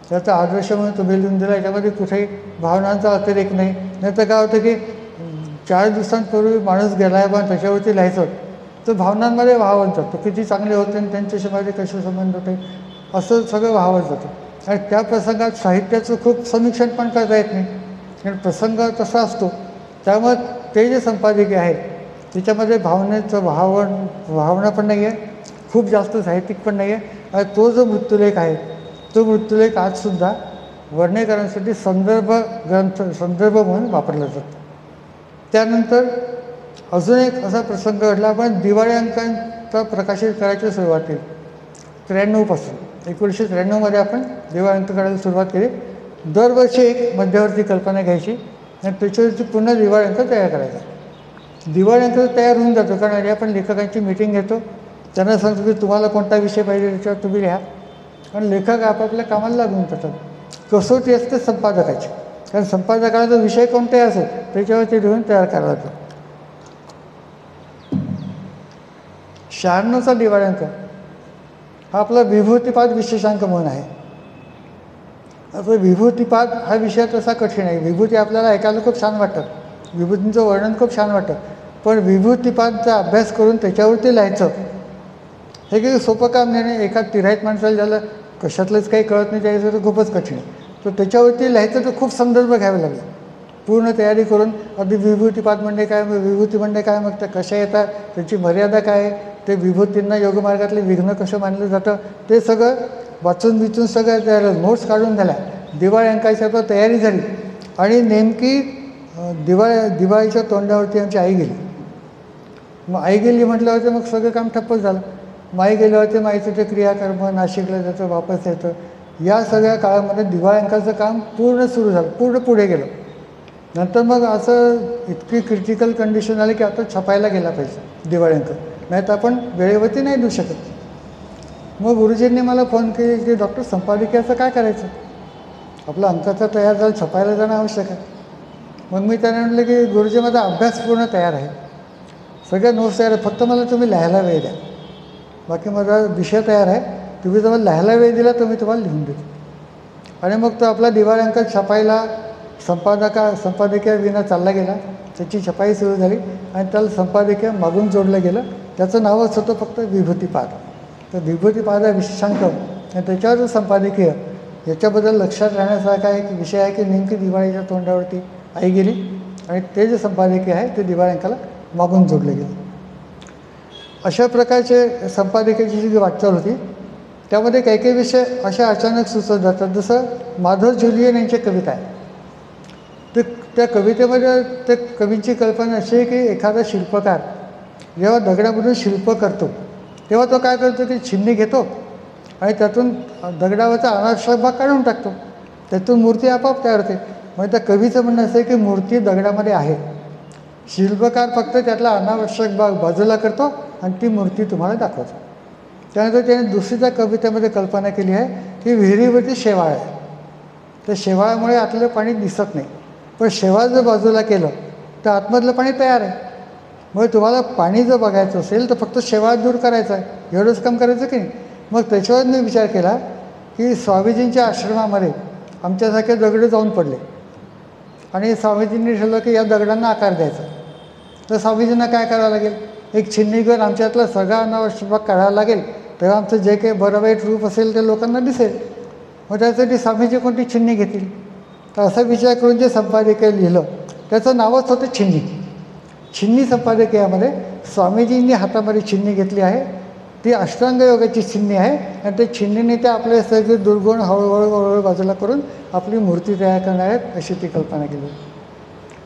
त्याचा आदर्श म्हणून तुम्ही लिहून दिला. याच्यामध्ये कुठेही भावनांचा अतिरेक नाही. नाही तर काय होतं की 4 दिवसांपूर्वी माणूस गेला आहे पण त्याच्यावरती लिहायचं तर भावनांमध्ये वाहवत जातो. किती चांगले होते आणि त्यांच्याशी माझे कसे संबंध होते असं सगळं वाहवत जातं. आणि त्या प्रसंगात साहित्याचं खूप समीक्षण पण करता येत नाही, कारण प्रसंग तसा असतो. त्यामुळे ते जे संपादकीय आहे त्याच्यामध्ये भावनेचं भावना पण नाही आहे, खूप जास्त साहित्यिक पण नाही आहे. आणि तो जो मृत्यूलेख आहे तो मृत्यूलेख आजसुद्धा वर्णेकरांसाठी संदर्भ म्हणून वापरला जातो. त्यानंतर अजून एक असा प्रसंग घडला. पण दिवाळी अंकांचा प्रकाशित करायची सुरुवात केली 93 पासून. 1993 आपण दिवाळी अंक काढायला सुरुवात केली. दरवर्षी एक मध्यवर्ती कल्पना घ्यायची आणि त्याच्यावरती पुन्हा दिवाळी अंक तयार करायचा. दिवाळी अंक तयार होऊन जातो, कारण आधी आपण लेखकांची मीटिंग घेतो, त्यांना सांगतो की तुम्हाला कोणता विषय पाहिजे त्याच्यावर तुम्ही लिहा. आणि लेखक आपापल्या कामाला लागून जातात. कसोटी असते संपादकाची, कारण संपादकाला जो विषय कोणताही असेल त्याच्यावरती लिहून तयार करायला जातो. 96चा दिवाळी अंक हा आपला विभूतिपाद विशेषांक म्हणून आहे. आता विभूतिपाद हा विषय तसा कठीण आहे. विभूती आपल्याला ऐकायला खूप छान वाटतं, विभूतींचं वर्णन खूप छान वाटतं, पण विभूतिपादचा अभ्यास करून त्याच्यावरती लिहायचं हे काही सोपं काम नाही. एका तिराईत माणसाला ज्याला कशातलंच काही कळत नाही त्याचं तर खूपच कठीण आहे. तर त्याच्यावरती लिहायचं तर खूप संदर्भ घ्यावे लागले, पूर्ण तयारी करून. अगदी विभूतिपाद म्हणजे काय, विभूती म्हणजे काय, मग त्या कशा येतात, त्याची मर्यादा काय, ते विभूतींना योगमार्गातले विघ्न कसं मानलं जातं ते सगळं वाचून सगळं तयार नोट्स काढून झाल्या. दिवाळी अंकाची आता तयारी झाली आणि नेमकी दिवाळीच्या तोंडावरती आमची आई गेली. मग आई गेली म्हटल्यावरती मग सगळं काम ठप्पच झालं. माई गेल्यावरती माईचं ते क्रियाकर्म, नाशिकला जातं, वापस येतं, या सगळ्या काळामध्ये दिवाळी अंकाचं काम पूर्ण सुरू झालं, पूर्ण पुढे गेलं. नंतर मग असं इतकी क्रिटिकल कंडिशन आली की आता छापायला गेला पाहिजे दिवाळी अंक, नाही तर आपण वेळेवरती नाही देऊ शकत. मग गुरुजींनी मला फोन केली की डॉक्टर संपादकीयाचं काय करायचं, आपला अंकाचं तयार झालं, छपायला जाणं आवश्यक आहे. मग मी त्यांना म्हटलं की गुरुजी माझा अभ्यास पूर्ण तयार आहे, सगळ्या नोट्स तयार आहे, फक्त मला तुम्ही लिहायला वेळ द्या, बाकी माझा विषय तयार आहे, तुम्ही जर मला लिहायला वेळ दिला तर मी तुम्हाला लिहून देतो. आणि मग तो आपला दिवाळी अंक छापायला संपादकीय विना चालला गेला. त्याची छपाई सुरू झाली आणि त्याला संपादकीय मागून जोडलं गेलं. त्याचं नावच होतं फक्त विभूतिपाद. तर विभूतिपाद हा विशेषांक आणि त्याच्यावर संपादकीय, याच्याबद्दल लक्षात राहण्यासारखा एक विषय आहे की नेमकी दिवाळीच्या तोंडावरती आई गेली आणि ते जे संपादकीय आहे ते दिवाळी अंकाला मागून जोडले गेले. अशा प्रकारचे संपादकीयाची जी वाटचाल होती त्यामध्ये काही काही विषय अशा अचानक सुचत जातात. जसं माधव जुलियन यांची कविता आहे, तर त्या कवितेमध्ये त्या कवींची कल्पना अशी आहे की एखादा शिल्पकार जेव्हा दगडामधून शिल्प करतो तेव्हा तो काय करतो की छिन्नी घेतो आणि त्यातून दगडावरचा अनावश्यक भाग काढून टाकतो, त्यातून मूर्ती आपोआप तयार होते. म्हणजे त्या कवीचं म्हणणं असं आहे की मूर्ती दगडामध्ये आहे, शिल्पकार फक्त त्यातला अनावश्यक भाग बाजूला करतो आणि ती मूर्ती तुम्हाला दाखवतो. त्यानंतर त्याने दुसरीच्या कवितेमध्ये कल्पना केली आहे की विहिरीवरती शेवाळ आहे, तर शेवाळामुळे आतलं पाणी दिसत नाही, पण शेवाळ जर बाजूला केलं तर आतमधलं पाणी तयार आहे. मग तुम्हाला पाणी जर बघायचं असेल तर फक्त शेवाळ दूर करायचं आहे, एवढंच काम करायचं की नाही. मग त्याच्यावर मी विचार केला की स्वामीजींच्या आश्रमामध्ये आमच्यासारखे दगड जाऊन पडले आणि स्वामीजींनी ठरवलं की या दगडांना आकार द्यायचा. तर स्वामीजींना काय करावं लागेल, एक छिन्नी घेऊन आमच्यातला सगळा अनावश्यक भाग काढावा लागेल, तेव्हा आमचं जे काही बरं वाईट रूप असेल ते लोकांना दिसेल. मग त्यासाठी स्वामीजी कोणती छिन्नी घेतील. तर असा विचार करून जे संपादकीय लिहिलं त्याचं नावच होतं छिन्नी. छिन्नी संपादकीयामध्ये स्वामीजींनी हातामध्ये छिन्नी घेतली आहे, ती अष्टांग योगाची छिन्नी आहे आणि त्या छिन्नीने त्या आपले सगळे दुर्गुण हळूहळू बाजूला करून आपली मूर्ती तयार करणार आहेत अशी ती कल्पना केली.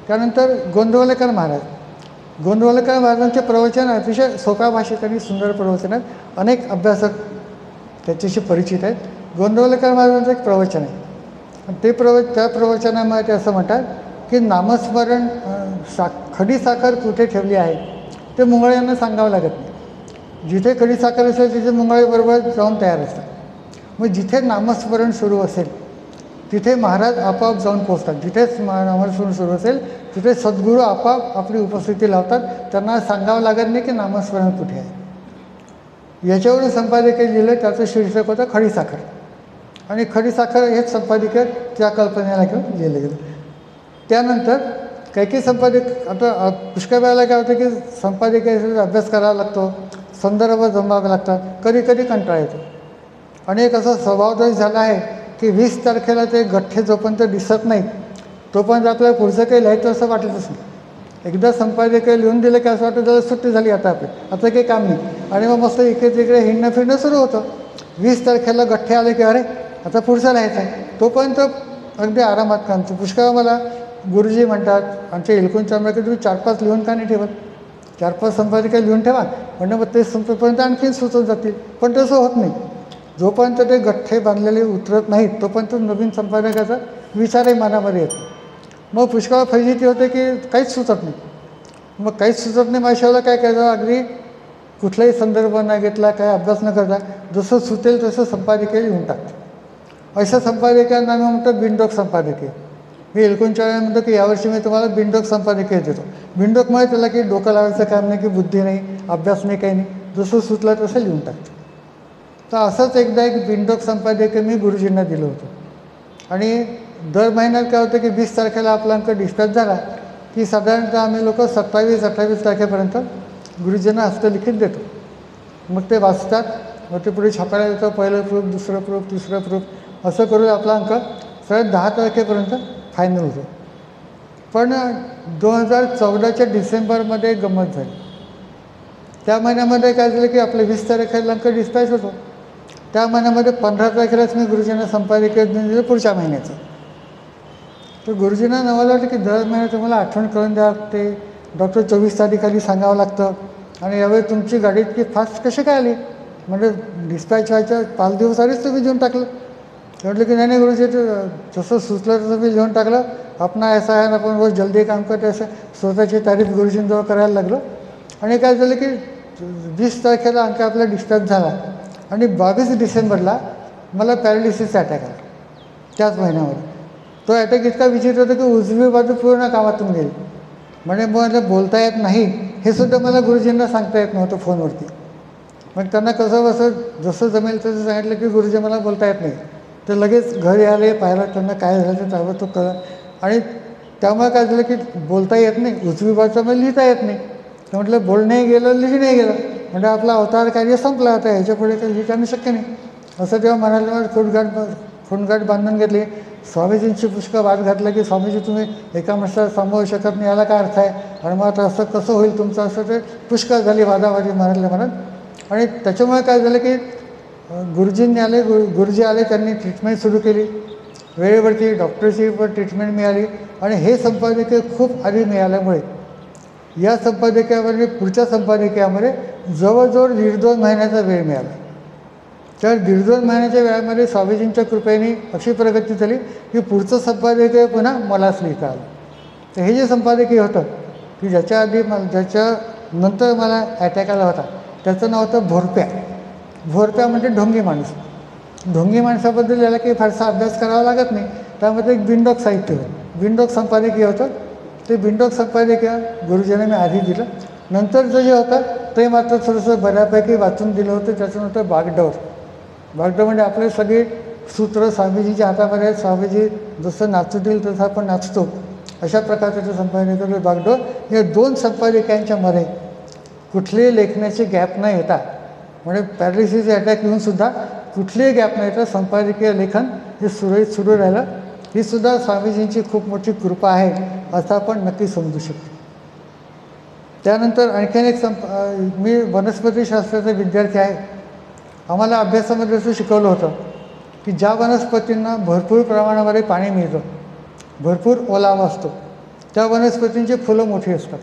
त्यानंतर गोंदवलेकर महाराजांचे प्रवचन अतिशय सोप्या भाषेत आणि सुंदर प्रवचन आहेत, अनेक अभ्यासक त्याच्याशी परिचित आहेत. गोंदवलेकर महाराजांचं एक प्रवचन आहे आणि त्या प्रवचनामध्ये ते असं म्हणतात की नामस्मरण खडी साखर कुठे ठेवली आहे ते मुंगळ्यांना सांगावं लागत नाही. जिथे खडी साखर असेल तिथे मुंगळे बरोबर जाऊन तयार असतात. मग जिथे नामस्मरण सुरू असेल तिथे महाराज आपोआप जाऊन पोचतात. जिथेच नामस्मरण सुरू असेल तिथे सद्गुरू आपोआप आपली उपस्थिती लावतात, त्यांना सांगावं लागत नाही की नामस्मरण कुठे आहे. याच्यावरून संपादकीय लिहिलं, त्याचं शीर्षक होतं खडीसाखर आणि खडीसाखर हेच संपादकीय त्या कल्पनेला घेऊन लिहिलं गेलं. त्यानंतर काही संपादक आता पुष्कळ वेळेला काय होतं की संपादकीय अभ्यास करावा लागतो, संदर्भ जमावे लागतात, कधी कधी कंटाळा येतो. आणि एक असा स्वभावदोष झाला आहे की 20 तारखेला ते गठ्ठे जोपर्यंत दिसत नाहीत तोपर्यंत आपल्याला पुढचं काही लिहायचं असं वाटतच नाही. एकदा संपादकीय लिहून दिलं की असं वाटतं त्याला सुट्टी झाली, आता आता काही काम नाही, आणि मग मस्त इकडे तिकडे हिंडणं फिरणं सुरू होतं. 20 तारखेला गठ्ठे आले की अरे आता पुढचं लिहायचं आहे, तोपर्यंत अगदी आरामात काम. पुष्कळ मला गुरुजी म्हणतात आमच्या इलकुंच्या की तुम्ही 4-5 लिहून का नाही ठेवत, 4-5 संपादकीय लिहून ठेवा, म्हणजे मग ते संपेपर्यंत आणखीन सुचत जातील. पण तसं होत नाही. जोपर्यंत ते गठ्ठे बांधलेले उतरत नाहीत तोपर्यंत नवीन संपादकाचा विचारही मनामध्ये येतो. मग पुष्कळ फजिती होते की काहीच सुचत नाही. मग काहीच सुचत नाही माझ्याला काय करायचं, अगदी कुठलाही संदर्भ न घेतला, काय अभ्यास न करता जसं सुचेल तसं संपादकीय लिहून टाकतो. अशा संपादकीयांना आम्ही म्हणतो बिनडोक संपादकीय. मी इलकुंच्या वेळेला म्हणतो की यावर्षी मी तुम्हाला बिनडोक संपादकीय देतो. बिनडोकमुळे त्याला की डोकं लावायचं काम नाही, की बुद्धी नाही, अभ्यास नाही, काही नाही, जसं सुचलं तसं लिहून टाकतो. तर असंच एकदा एक बिनडोक संपादकीय मी गुरुजींना दिलं होतं. आणि दर महिन्यात काय होतं की 20 तारखेला आपला अंक डिस्पॅच झाला की साधारणतः आम्ही लोक 27-28 तारखेपर्यंत गुरुजींना हस्तलिखित देतो. मग ते वाचतात, मग ते पुढे छापायला देतो, पहिलं प्रूफ, दुसरं प्रूफ, तिसरं प्रूफ, असं करून आपला अंक सगळ्यात 10 तारखेपर्यंत फायनल होतो. पण 2014च्या डिसेंबरमध्ये गंमत झाली. त्या महिन्यामध्ये काय झालं की आपलं 20 तारखेला अंक डिस्पॅच होतो, त्या महिन्यामध्ये 15 तारखेलाच मी गुरुजींना संपादकीय दिलं पुढच्या महिन्याचं. तर गुरुजींना नवलं वाटलं की दर महिन्यात तुम्हाला आठवण करून द्यावं लागते, डॉक्टर 24 तारखेखाली सांगावं लागतं, आणि यावेळी तुमची गाडी इतकी फास्ट कशी काय आली, म्हणजे डिस्पॅच व्हायच्या 5 दिवस आधीच तुम्ही देऊन टाकलं. म्हटलं की नाही नाही गुरुजी, जसं सुचलं तसं मी लिहून टाकलं. अपना ऐसा आहे, आपण रोज जल्दी काम करते, असं स्वतःची तारीफ गुरुजींजवळ करायला लागलो. आणि काय झालं की 20 तारखेला अंक आपला डिस्चार्ज झाला आणि 22 डिसेंबरला मला पॅरालिसिसचा अटॅक आला त्याच महिन्यामध्ये. तो अटॅक इतका विचित्र होता की उजवी बाजू पूर्ण कामातून गेली. म्हणजे मला बोलता येत नाही हे सुद्धा मला गुरुजींना सांगता येत नव्हतं फोनवरती. मग त्यांना कसं बसं जसं जमेल तसं सांगितलं की गुरुजी मला बोलता येत नाही. तर लगेच घरी आले, पाहिलं त्यांना काय झालं ते ताबडतोब कळलं. आणि त्यामुळे काय झालं की बोलता येत नाही, उजवी बाजूचा मला लिहिता येत नाही. तर म्हटलं बोलणंही गेलं, लिहिणंही गेलं. म्हणजे आपला अवतार कार्य संपलं, आता ह्याच्यापुढे काही लिहिताना शक्य नाही. असं तेव्हा म्हणाले, खोंडगाठ बांधून घेतली. स्वामीजींची पुष्कळ वाद घातला की स्वामीजी तुम्ही एका माणसाला सांभाळू शकत नाही, याला काय अर्थ आहे, आणि मग आता असं कसं होईल तुमचं, असं ते पुष्कळ झाली वादावादी म्हणाले म्हणत. आणि त्याच्यामुळे काय झालं की गुरुजींनी आले, गुरुजी आले, त्यांनी ट्रीटमेंट सुरू केली. वेळेवरती डॉक्टरची पण ट्रीटमेंट मिळाली. आणि हे संपादकीय खूप आधी मिळाल्यामुळे या संपादकीयामध्ये पुढच्या संपादकीयामध्ये जवळजवळ 1.5-2 महिन्याचा वेळ मिळाला. तर 1.5-2 महिन्याच्या वेळामध्ये स्वामीजींच्या कृपेने अशी प्रगती झाली की पुढचं संपादकीय पुन्हा मलाच लिहिता आलं. तर हे जे संपादकीय होतं की ज्याच्यानंतर मला अटॅक आला होता त्याचं नाव होतं भोरप्या. भोरप्या म्हणजे ढोंगी माणूस. ढोंगी माणसाबद्दल याला काही फारसा अभ्यास करावा लागत नाही. त्यामध्ये एक बिंडोक साहित्य होतं, बिंडोक संपादकीय होतं. ते बिंडोक संपादकीय गुरुजींना मी आधी दिलं. नंतरचं जे होतं ते मात्र थोडंसं बऱ्यापैकी वाचून दिलं होतं. त्याचं नव्हतं बागडोर. बागडोर म्हणजे आपले सगळे सूत्र स्वामीजीच्या हातामध्ये आहेत. स्वामीजी जसं नाचू देईल तसं आपण नाचतो, अशा प्रकारचं ते संपादकीय बागडोर. या 2 संपादकीयांच्या मध्ये कुठलेही लेखनाची गॅप न येता, म्हणजे पॅरालिसिस अटॅक येऊनसुद्धा कुठलीही गॅप न येता संपादकीय लेखन हे सुरळीत सुरू राहिलं. ही सुद्धा स्वामीजींची खूप मोठी कृपा आहे असं आपण नक्की समजू शकतो. त्यानंतर आणखीन एक मी वनस्पतीशास्त्राचा विद्यार्थी आहे. आम्हाला अभ्यासामध्ये असं शिकवलं होतं की ज्या वनस्पतींना भरपूर प्रमाणामध्ये पाणी मिळतं, भरपूर ओलावा असतो, त्या वनस्पतींची फुलं मोठी असतात,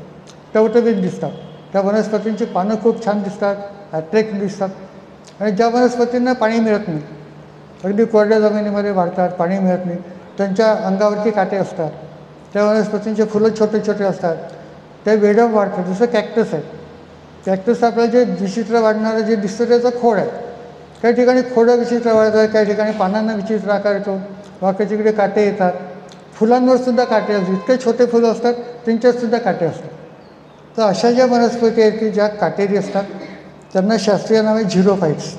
टवटवीत दिसतात. त्या वनस्पतींची पानं खूप छान दिसतात, अट्रॅक्टिव्ह दिसतात. आणि ज्या वनस्पतींना पाणी मिळत नाही, अगदी कोरड्या जमिनीमध्ये वाढतात, पाणी मिळत नाही, त्यांच्या अंगावरती काटे असतात, त्या वनस्पतींचे फुलं छोटे छोटे असतात, ते वेडम वाढतात. जसं कॅक्टस आहे. कॅक्टस आपल्याला जे विचित्र वाढणारं जे दिसतं त्याचं खोड आहे. काही ठिकाणी खोडं विचित्र वाढतात, काही ठिकाणी पानांना विचित्र आकार येतो, वाकडे काटे येतात. फुलांवरसुद्धा काटे असतात, इतके छोटे फुलं असतात त्यांच्यातसुद्धा काटे असतात. तर अशा ज्या वनस्पती आहेत की ज्या काटेरी असतात त्यांना शास्त्रीय नाव आहे झिरोफाईट्स.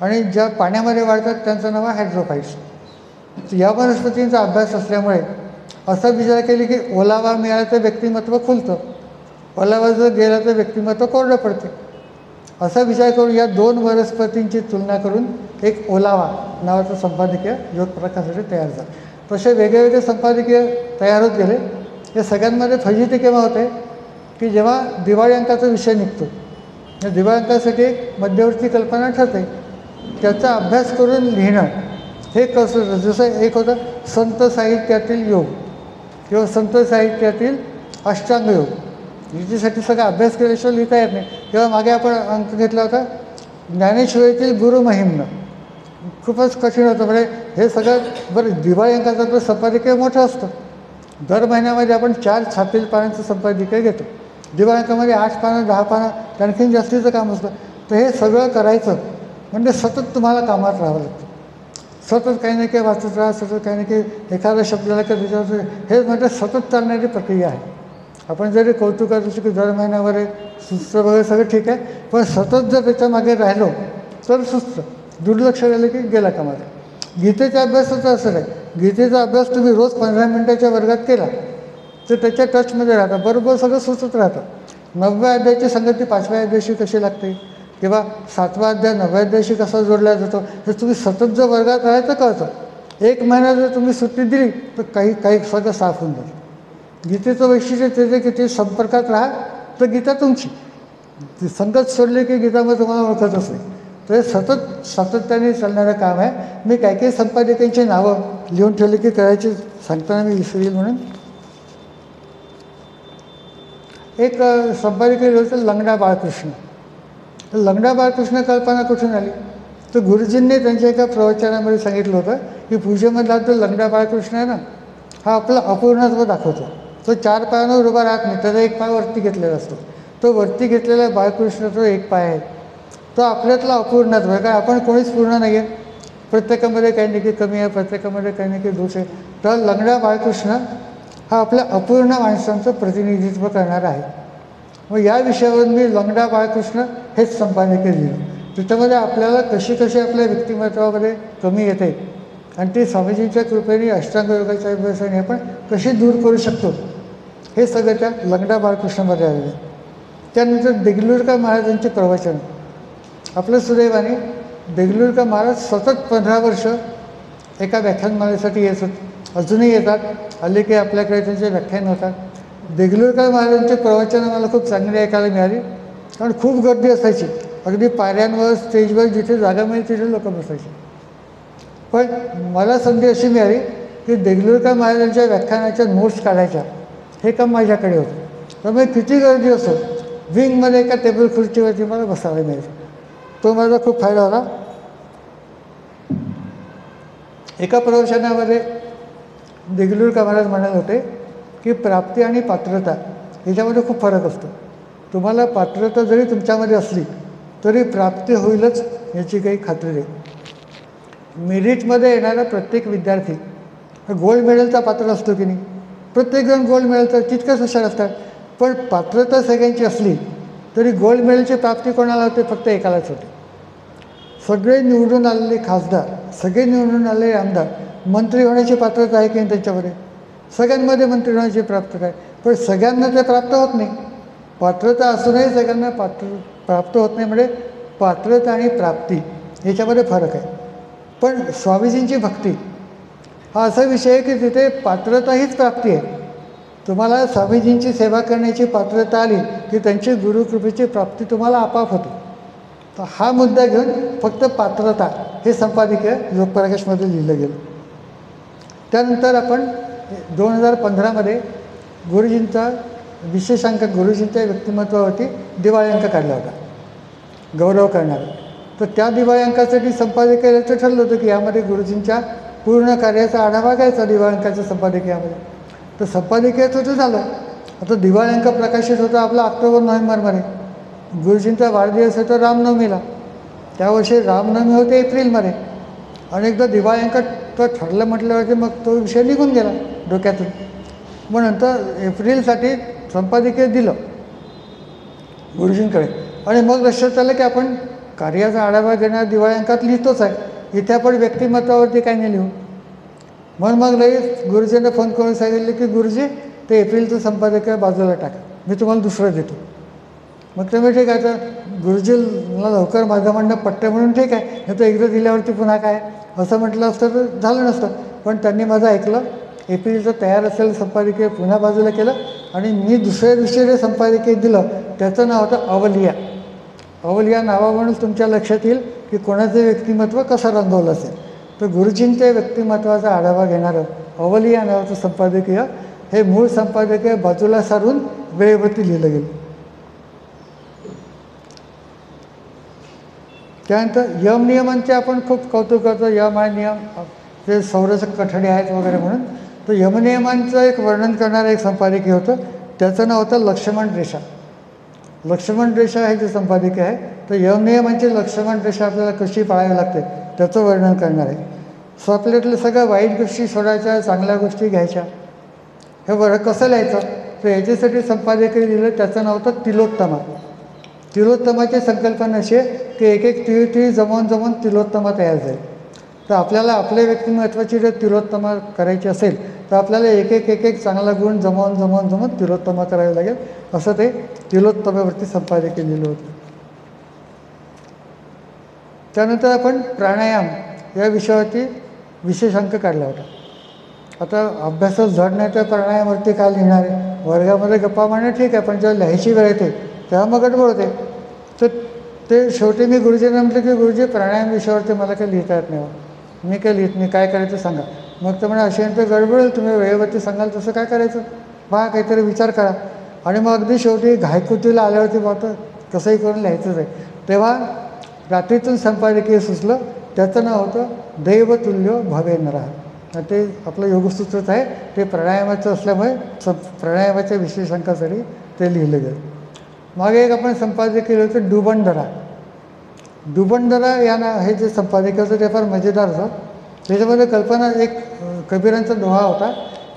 आणि ज्या पाण्यामध्ये वाढतात त्यांचं नाव आहे हायड्रोफाईट्स. या वनस्पतींचा अभ्यास असल्यामुळे असा विचार केला की ओलावा मिळाला तर व्यक्तिमत्व खुलतं, ओलावा जर गेला तर व्यक्तिमत्व कोरडं पडते. असा विचार करून या 2 वनस्पतींची तुलना करून एक ओलावा नावाचं संपादकीय योगप्रकाशासाठी तयार झालं. तसे वेगवेगळे संपादकीय तयार होत गेले. या सगळ्यांमध्ये फजिती केव्हा होते की जेव्हा दिवाळी अंकाचा विषय निघतो, या दिवाळी अंकासाठी एक मध्यवर्ती कल्पना ठरते, त्याचा अभ्यास करून लिहिणं हे कसं. जसं एक होतं संत साहित्यातील योग किंवा संत साहित्यातील अष्टांग योग, याच्यासाठी सगळा अभ्यास केल्याशिवाय लिहिता येत नाही. तेव्हा मागे आपण अंक घेतला होता ज्ञानेश्वरीतील गुरुमहिम्न, खूपच कठीण होतं. म्हणजे हे सगळं बरं दिवाळी अंकाचं आपलं संपादकीय मोठं असतं. दर महिन्यामध्ये आपण 4 छापील पानांचं संपादकीय घेतो. दिवाळी अंकामध्ये 8 पानं 10 पानं आणखीन जास्तीचं काम असतं. तर हे सगळं करायचं म्हणजे सतत तुम्हाला कामात राहावं लागतं. सतत काही ना काही वाचत राहा, सतत काही ना काही एखादा शब्दाला काही त्याच्यावर, हे म्हणजे सतत चालणारी प्रक्रिया आहे. आपण जरी कौतुक करतो की दर महिन्यामध्ये सुस्त वगैरे सगळं ठीक आहे, पण सतत जर त्याच्यामागे राहिलो तर सुस्त, दुर्लक्ष झालं की गेला कामाला. गीतेच्या अभ्यासाचं असं नाही. गीतेचा अभ्यास तुम्ही रोज 15 मिनिटाच्या वर्गात केला तर त्याच्या टचमध्ये राहता, बरोबर सगळं सुचत राहतं. 9व्या अध्यायाची संगती 5व्या अध्यायाशी कशी लागते किंवा 7वा अध्याय 9व्या अध्यायाशी कसा जोडला जातो हे तुम्ही सतत जर वर्गात राहायचं कळतं. 1 महिना जर तुम्ही सुट्टी दिली तर काही सगळं साफ होऊन जातं. गीतेचं वैशिष्ट्य ते की ते संपर्कात राहा तर गीता तुमची, ती संगत सोडली की गीतामध्ये तुम्हाला ओळखतच नाही. तर हे सतत सातत्याने चालणारं काम आहे. मी काही संपादकांची नावं लिहून ठेवली की करायची सांगताना मी विसरेल म्हणून. एक संपादकीय लिहिलं होतं लंगडा बाळकृष्ण. लंगडा बाळकृष्ण कल्पना कुठून आली तर गुरुजींनी त्यांच्या एका प्रवचनामध्ये सांगितलं होतं की पूजेमधला जो लंगडा बाळकृष्ण आहे ना, हा आपला अपूर्णत्व दाखवतो. तो 4 पायांवर उभा राहत नाही, त्याचा एक पाय वरती घेतलेला असतो. तो वरती घेतलेला बाळकृष्ण तो एक पाय आहे, तो आपल्यातला अपूर्णत्व आहे. काय आपण कोणीच पूर्ण नाही आहे, प्रत्येकामध्ये काही ना काही कमी आहे, प्रत्येकामध्ये काही ना काही दोष आहे. तर लंगडा बाळकृष्ण हा आपल्या अपूर्ण माणसांचं प्रतिनिधित्व करणारा आहे. मग या विषयावर मी लंगडा बाळकृष्ण हेच संपादकीय लिहिलं. त्याच्यामध्ये आपल्याला कशी कशी आपल्या व्यक्तिमत्वामध्ये कमी येते आणि ती स्वामीजींच्या कृपेने अष्टांग योगाच्या अभ्यासाने आपण कशी दूर करू शकतो हे सगळं त्या लंगडा बाळकृष्णामध्ये आलेलं आहे. त्यानंतर देगलूरकर महाराजांचे प्रवचन. आपलं सुदैवाने देगलूरकर महाराज सतत 15 वर्ष एका व्याख्यानमालेसाठी येत होते, अजूनही येतात. हल्ली काही आपल्याकडे त्यांचे व्याख्यान होतात. देगलूरकर महाराजांचे प्रवचन मला खूप चांगले ऐकायला मिळाली, कारण खूप गर्दी असायची. अगदी पायऱ्यांवर, स्टेजवर जिथे जागा मिळेल तिथे लोक बसायचे. पण मला संधी अशी मिळाली की देगलूरकर महाराजांच्या व्याख्यानाच्या नोट्स काढायच्या, हे काम माझ्याकडे होतं. त्यामुळे किती गर्दी असो, विंगमध्ये एका टेबल खुर्चीवरती मला बसायला मिळायचं. तो माझा खूप फायदा झाला. एका प्रवचनामध्ये देगलूरकर महाराज म्हणाले होते की प्राप्ती आणि पात्रता याच्यामध्ये खूप फरक असतो. तुम्हाला पात्रता जरी तुमच्यामध्ये असली तरी प्राप्ती होईलच याची काही खात्री नाही. मेरिटमध्ये येणारा प्रत्येक विद्यार्थी हा गोल्ड मेडलचा पात्र असतो की नाही? प्रत्येकजण गोल्ड मेडलचा तितकंच हुशार असतात. पण पात्रता सगळ्यांची असली तरी गोल्ड मेडलची प्राप्ती कोणाला होते? फक्त एकालाच होते. सगळे निवडून आलेले खासदार, सगळे निवडून आलेले आमदार मंत्री होण्याची पात्रता आहे की नाही त्यांच्यामध्ये? सगळ्यांमध्ये मंत्री होण्याची प्राप्तता आहे, पण सगळ्यांना ते प्राप्त होत नाही. पात्रता असूनही सगळ्यांना प्राप्त होत नाही. म्हणजे पात्रता आणि प्राप्ती याच्यामध्ये फरक आहे. पण स्वामीजींची भक्ती हा असा विषय आहे की तिथे पात्रता हीच प्राप्ती आहे. तुम्हाला स्वामीजींची सेवा करण्याची पात्रता आली की त्यांची गुरुकृपेची प्राप्ती तुम्हाला आपोआप होते. तर हा मुद्दा घेऊन फक्त पात्रता हे संपादकीय लोकप्रकाशमध्ये लिहिलं गेलं. त्यानंतर आपण 2015मध्ये गुरुजींचा विशेषांक, गुरुजींच्या व्यक्तिमत्वावरती दिवाळी अंक काढला होता गौरव करणारा. तर त्या दिवाळी अंकासाठी संपादकीयाचं ठरलं होतं की यामध्ये गुरुजींच्या पूर्ण कार्याचा आढावा घ्यायचा दिवाळी अंकाच्या संपादकीयामध्ये. तर संपादकीयाचं तर झालं. आता दिवाळी अंक प्रकाशित होता आपला ऑक्टोबर-नोव्हेंबरमध्ये. गुरुजींचा वाढदिवस होता रामनवमीला. त्यावर्षी रामनवमी होते एप्रिलमध्ये. आणि एकदा दिवाळी अंक तर ठरलं म्हटल्यावरती मग तो विषय निघून गेला डोक्यातून. मग नंतर एप्रिलसाठी संपादकीय दिलं गुरुजींकडे. आणि मग लक्षात आलं की आपण कार्याचा आढावा घेणार दिवाळी अंकात लिहितोच आहे, इथे आपण व्यक्तिमत्वावरती काय नाही लिहू. मग लगेच गुरुजींना फोन करून सांगितलं की गुरुजी ते एप्रिलचं संपादकीय बाजूला टाका, मी तुम्हाला दुसरं देतो. मग ते मी ठीक आहे, तर गुरुजीला लवकर माझं म्हणणं पट्टं म्हणून ठीक आहे, नाही तर एकदा दिल्यावरती पुन्हा काय असं म्हटलं असतं तर झालं नसतं. पण त्यांनी माझं ऐकलं. एप्रिलचं तयार असलेलं संपादकीय पुन्हा बाजूला केलं आणि मी दुसऱ्या दिवशी जे संपादकीय दिलं त्याचं नाव होतं अवलिया. अवलिया नावावरून तुमच्या लक्षात येईल की कोणाचं व्यक्तिमत्व कसं रंगवलं असेल. तर गुरुजींच्या व्यक्तिमत्वाचा आढावा घेणारं अवलिया नावाचं संपादकीय हे मूळ संपादकीय बाजूला सारून वेळेवरती लिहिलं गेलं. त्यानंतर यम नियमांचे आपण खूप कौतुक करतो. यम आणि नियम ते संरक्षक कठडे आहेत वगैरे म्हणून. तर यमनियमांचं एक वर्णन करणारं एक संपादकीय होतं, त्याचं नाव होतं लक्ष्मण रेषा. लक्ष्मण रेषा हे जे संपादकीय आहे तर यमनियमांची लक्ष्मण रेषा आपल्याला कशी पाळावी लागते त्याचं वर्णन करणार आहे. सो आपल्यातल्या सगळ्या वाईट गोष्टी सोडायच्या, चांगल्या गोष्टी घ्यायच्या. हे बरं कसं लिहायचं तर याच्यासाठी संपादकीय लिहिलं, त्याचं नाव होतं तिलोत्तमा. तिलोत्तमाची संकल्पना अशी आहे की एक एक तिळी जमवून तिलोत्तमा तयार झाली. तर आपल्याला आपल्या व्यक्तिमत्वाची जर तिलोत्तमा करायची असेल तर आपल्याला एक एक चांगला गुण जमवून तिलोत्तमा करावी लागेल. असं ते तिलोत्तमेवरती संपादकीय लिहिलं होतं. त्यानंतर आपण प्राणायाम या विषयावरती विशेषांक काढला होता. आता अभ्यासात जड नाही तर प्राणायामावरती काय लिहिणार आहे? वर्गामध्ये गप्पा मारणं ठीक आहे, पण जेव्हा लिहायची वेळ येते तेव्हा मग गडबड होते. तर ते शेवटी मी गुरुजींना म्हटलं की गुरुजी प्राणायाम विषयावरती मला काही लिहिता येत नाही, मी काय लिहित नाही, काय करायचं सांगा. मग तर म्हणे असे तर गडबड होईल, तुम्ही वेळेवरती सांगाल तसं काय करायचं बा, काहीतरी विचार करा. आणि मग अगदी शेवटी घायकुतीला आल्यावरती बघतो कसंही करून लिहायचंच आहे. तेव्हा रात्रीतून संपादकीय सुचलं, त्याचं नाव होतं दैवतुल्य भवे नरः. ते आपलं योगसूत्रच आहे, ते प्राणायामाचं असल्यामुळे प्राणायामाच्या विश्लेषणासाठी ते लिहिलं गेलं. मागे एक आपण संपादकीय केलं होतं डुबंडरा. डुबंडरा या हे जे संपादकीय होतं ते फार मजेदार होतं. त्याच्यामध्ये कल्पना एक कबीरांचा दोहा होता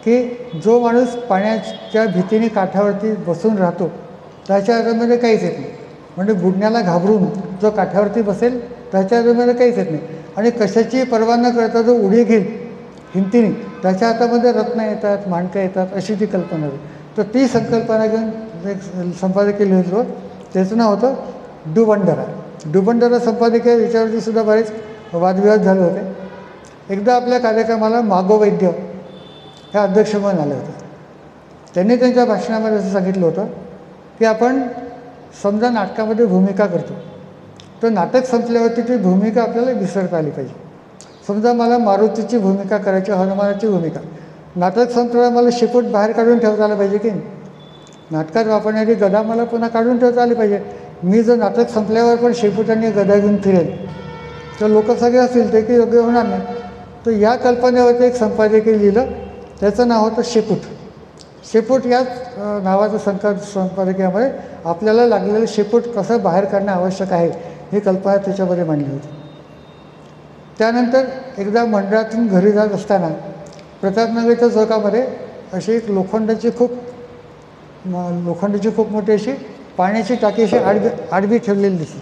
की जो माणूस पाण्याच्या भीतीने काठावरती बसून राहतो त्याच्या हातामध्ये काहीच येत नाही. म्हणजे बुडण्याला घाबरून जो काठावरती बसेल त्याच्या हातामध्ये काहीच येत नाही. आणि कशाची पर्वा न करता जो उडी घेईल हिमतीने त्याच्या हातामध्ये रत्न येतात, माणकं येतात, अशी ती कल्पना होती. तर ती संकल्पना घेऊन एक संपादकीय लिहिलं होतं, त्याचं नाव होतं डुबंडरा. डुबंडरा संपादकीय याच्यावरती सुद्धा बरेच वादविवाद झाले होते. एकदा आपल्या कार्यक्रमाला मागो वैद्य हे अध्यक्ष म्हणून आले होते. त्यांनी त्यांच्या भाषणामध्ये असं सांगितलं होतं की आपण समजा नाटकामध्ये भूमिका करतो, तर नाटक संपल्यावरती ती भूमिका आपल्याला विसरता आली पाहिजे. समजा मला मारुतीची भूमिका करायची, हनुमानाची भूमिका, नाटक संपल्यावर मला शेपूट बाहेर काढून ठेवता आलं पाहिजे की नाटकात वापरणारी गदा मला पुन्हा काढून ठेवता आली पाहिजे. मी जर नाटक संपल्यावर पण शेपूटाने गदा घेऊन फिरेल तर लोक सगळे असतील ते की योग्य होणार नाही. तर या कल्पनेवरती एक संपादकीय लिहिलं, त्याचं नाव होतं शेपूट. शेपूट याच नावाचं संपादकीयामध्ये आपल्याला लागलेलं शेपूट कसं बाहेर काढणं आवश्यक आहे ही कल्पना त्याच्यामध्ये मांडली होती. त्यानंतर एकदा मंडळातून घरी जात असताना प्रतापनगरच्या चौकामध्ये अशी एक लोखंडाची खूप मोठी अशी पाण्याची टाकी अशी आडवी ठेवलेली दिसली.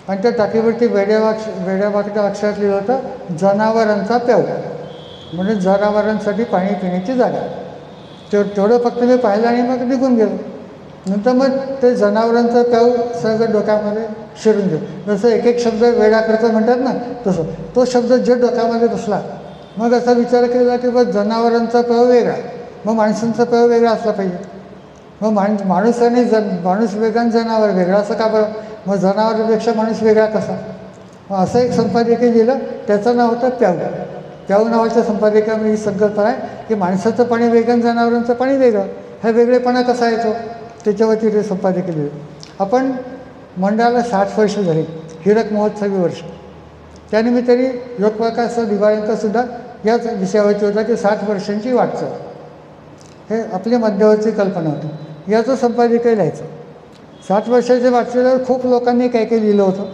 आणि त्या टाकीवरती वेड्यावाकड्या अक्षरात लिहिलं होतं जनावरांचा प्याऊ, म्हणजे जनावरांसाठी पाणी पिण्याची जागा. तेवढं फक्त मी पाहिलं आणि मग निघून गेलो. नंतर मग ते जनावरांचा प्याऊ सगळं डोक्यामध्ये शिरून गेलो. जसं एक एक शब्द वेडाकरता म्हणतात ना, तसं तो शब्द जे डोक्यामध्ये बसला, मग असा विचार केला की बस जनावरांचा प्याऊ वेगळा, मग माणसांचा प्याऊ वेगळा असला पाहिजे. मग माणूस वेगळा आणि जनावर वेगळा असं का बरं? मग जनावरांपेक्षा माणूस वेगळा कसा? मग असं एक संपादकीय लिहिलं, त्याचं नाव होतं प्याऊ. प्याऊ नावाच्या संपादकीयामध्ये ही संकल्पना आहे की माणसाचं पाणी वेगळं आणि जनावरांचं पाणी वेगळं, हा वेगळेपणा कसा येतो त्याच्यावरती ते संपादकीय लिहिलं. आपण मंडळाला 60 वर्ष झाली, हीरक महोत्सवी वर्ष. त्यानिमित्ताने योगप्रकाशचा दिवाळींचासुद्धा याच विषयावरती होता की 60 वर्षांची वाटचाल, हे आपली मध्यवर्ती कल्पना होती. याचं संपादकीय लिहायचं. 60 वर्षाच्या वाटचालीवर खूप लोकांनी काही काही लिहिलं होतं.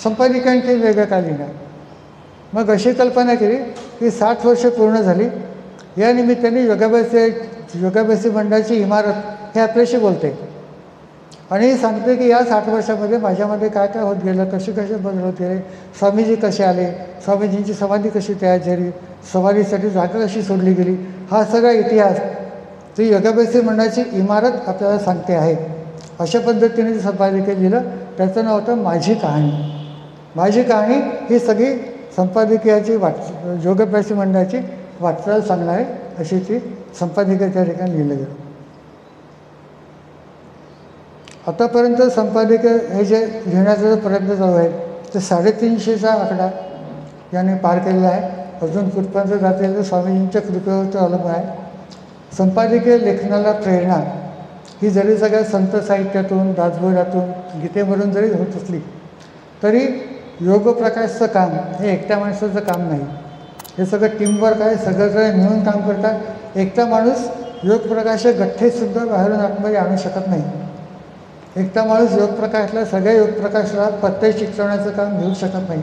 संपादकीयांनी वेगळं काय लिहिणार? मग अशी कल्पना केली की 60 वर्ष पूर्ण झाली, या निमित्ताने योगाभ्यासी मंडळाची इमारत हे आपल्याशी बोलते आणि सांगते की या 60 वर्षामध्ये माझ्यामध्ये काय काय होत गेलं, कसे बदल होत गेले, स्वामीजी कसे आले, स्वामीजींची समाधी कशी तयार झाली, समाधीसाठी जागा कशी सोडली गेली, हा सगळा इतिहास ती योगाभ्यासी मंडळाची इमारत आपल्याला सांगते आहे. अशा पद्धतीने जे संपादकीय लिहिलं, त्याचं नाव होतं माझी कहाणी. माझी कहाणी ही सगळी संपादकीयाची योगाभ्यासी मंडळाची वाटचाल सांगणारी अशी ती संपादकीय त्या ठिकाणी लिहिलं गेलं. आतापर्यंत संपादकीय हे जे लिहिण्याचा जो प्रयत्न चालू आहे ते 350चा आकडा याने पार केलेला आहे. अजून कुठपर्यंत जातील तर स्वामीजींच्या कृपेवर अवलंबून आहे. संपादकीय लेखनाला प्रेरणा ही जरी सगळ्या संत साहित्यातून, दासबोधातून, गीतेमधून जरी होत असली तरी योगप्रकाशचं काम हे एकट्या माणसाचं काम नाही. हे सगळं टीमवर्क आहे, सगळेजण मिळून काम करतात. एकटा माणूस योगप्रकाश गठ्ठेसुद्धा बाहेरून आतमध्ये आणू शकत नाही. एकटा माणूस योगप्रकाशला, सगळ्या योगप्रकाशला पत्ते शिकवण्याचं काम घेऊ शकत नाही.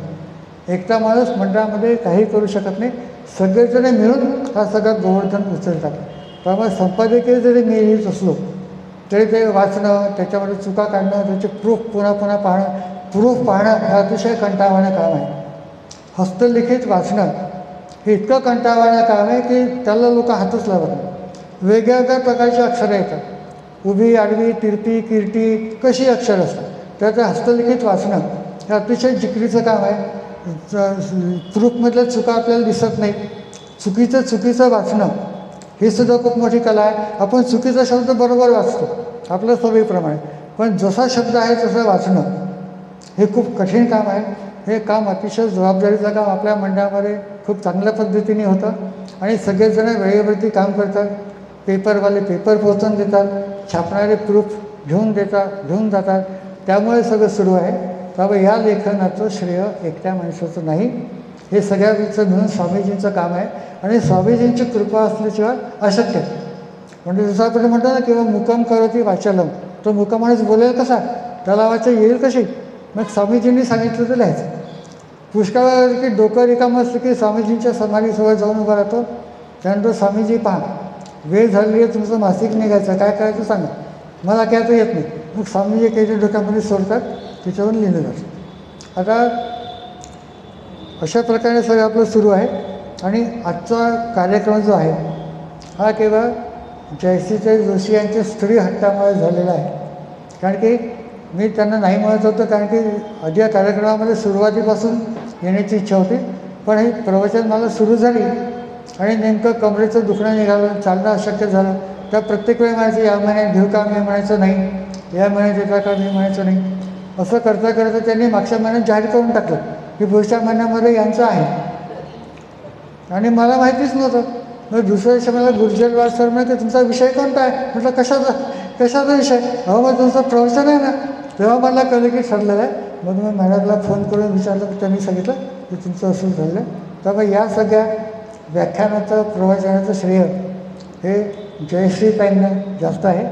एकटा माणूस मंडळामध्ये काही करू शकत नाही. सगळेजण मिळून हा सगळा गोवर्धन उचलतात. त्यामुळे संपादकीय जरी मी लिहित असलो तरी ते वाचणं, त्याच्यामध्ये चुका काढणं, त्याचे प्रूफ पुन्हा पाहणं हे अतिशय कंटाळवाणं काम आहे. हस्तलिखित वाचणं हे इतकं कंटाळवाणं काम आहे की त्याला लोक हातच लावत नाही. वेगवेगळ्या प्रकारची अक्षरं येतात, उभी, आडवी, तिरपी, किरटी, कशी अक्षर असतात. त्याचं हस्तलिखित वाचणं हे अतिशय जिकिरीचं काम आहे. प्रूफमधल्या चुका आपल्याला दिसत नाही. चुकीचं वाचणं ही सुद्धा खूप मोठी कला आहे. आपण चुकीचा शब्द बरोबर वाचतो आपल्या सवयीप्रमाणे, पण जसा शब्द आहे तसं वाचणं हे खूप कठीण काम आहे. हे काम अतिशय जबाबदारीचं काम आपल्या मंडळामध्ये खूप चांगल्या पद्धतीने होतं आणि सगळेजण वेळेवरती काम करतात. पेपरवाले पेपर पोहोचवून देतात, छापणारे प्रूफ घेऊन जातात. त्यामुळे सगळं सुरू आहे. त्यामुळे या लेखनाचं श्रेय एकट्या माणसाचं नाही, हे सगळ्यांचं मिळून स्वामीजींचं काम आहे आणि स्वामीजींची कृपा असल्याशिवाय अशक्य आहे. म्हणजे जसं आपण म्हणतो ना किंवा मुक्काम करोती वाचालम, तो मुक्काम माणूस बोलेल कसा, त्याला वाचा येईल कशी, मग स्वामीजींनी सांगितलं तर लिहायचं. पुष्कळ की डोकं रिकामं असलं की स्वामीजींच्या समाधीसोबत जाऊन उभा राहतो. त्यानंतर स्वामीजी पहा वेळ झालेली आहे, तुमचं मासिक निघायचं, काय करायचं सांगा, मला काय तर येत नाही. मग स्वामीजी काही डोक्यामध्ये सोडतात, त्याच्यावरून लिहिलं जातं. आता अशा प्रकारे सगळं आपलं सुरू आहे. आणि आजचा कार्यक्रम जो आहे हा केवळ जयश्रीताई जोशी यांच्या स्त्री हट्टामुळे झालेला आहे. कारण की मी त्यांना नाही म्हणत होतो, कारण की आधी या कार्यक्रमामध्ये सुरुवातीपासून येण्याची इच्छा होती, पण हे प्रवचन मला सुरू झाली आणि नेमकं कमरेचं दुखणं निघालं, चालणं अशक्य झालं. त्या प्रत्येक वेळी म्हणायचं या महिन्यात घेऊ का, मी म्हणायचं नाही, या महिन्यात येता का, मी म्हणायचं नाही. असं करता करता त्यांनी मागच्या महिन्यात जाहीर करून टाकलं की पुढच्या महिन्यामध्ये यांचं आहे. आणि मला माहितीच नव्हतं. मग दुसऱ्या दिवशी मला गुर्जरवार सर म्हणते तुमचा विषय कोणता आहे, म्हटलं कशाचा विषय, मग तुमचं प्रवचन आहे ना. तेव्हा मला कळलं की ठरलेलं आहे. मग मी मॅडमला फोन करून विचारलं की त्यांनी सांगितलं की तुमचं असं झालं. त्यामुळे या सगळ्या व्याख्यानाचं प्रवचनाचं श्रेय हे जयश्रीताईंना जास्त आहे.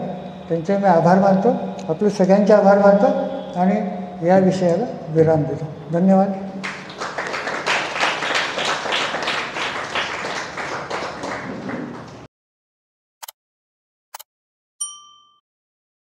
त्यांचे मी आभार मानतो, आपले सगळ्यांचे आभार मानतो आणि या विषयाला विराम देतो. धन्यवाद.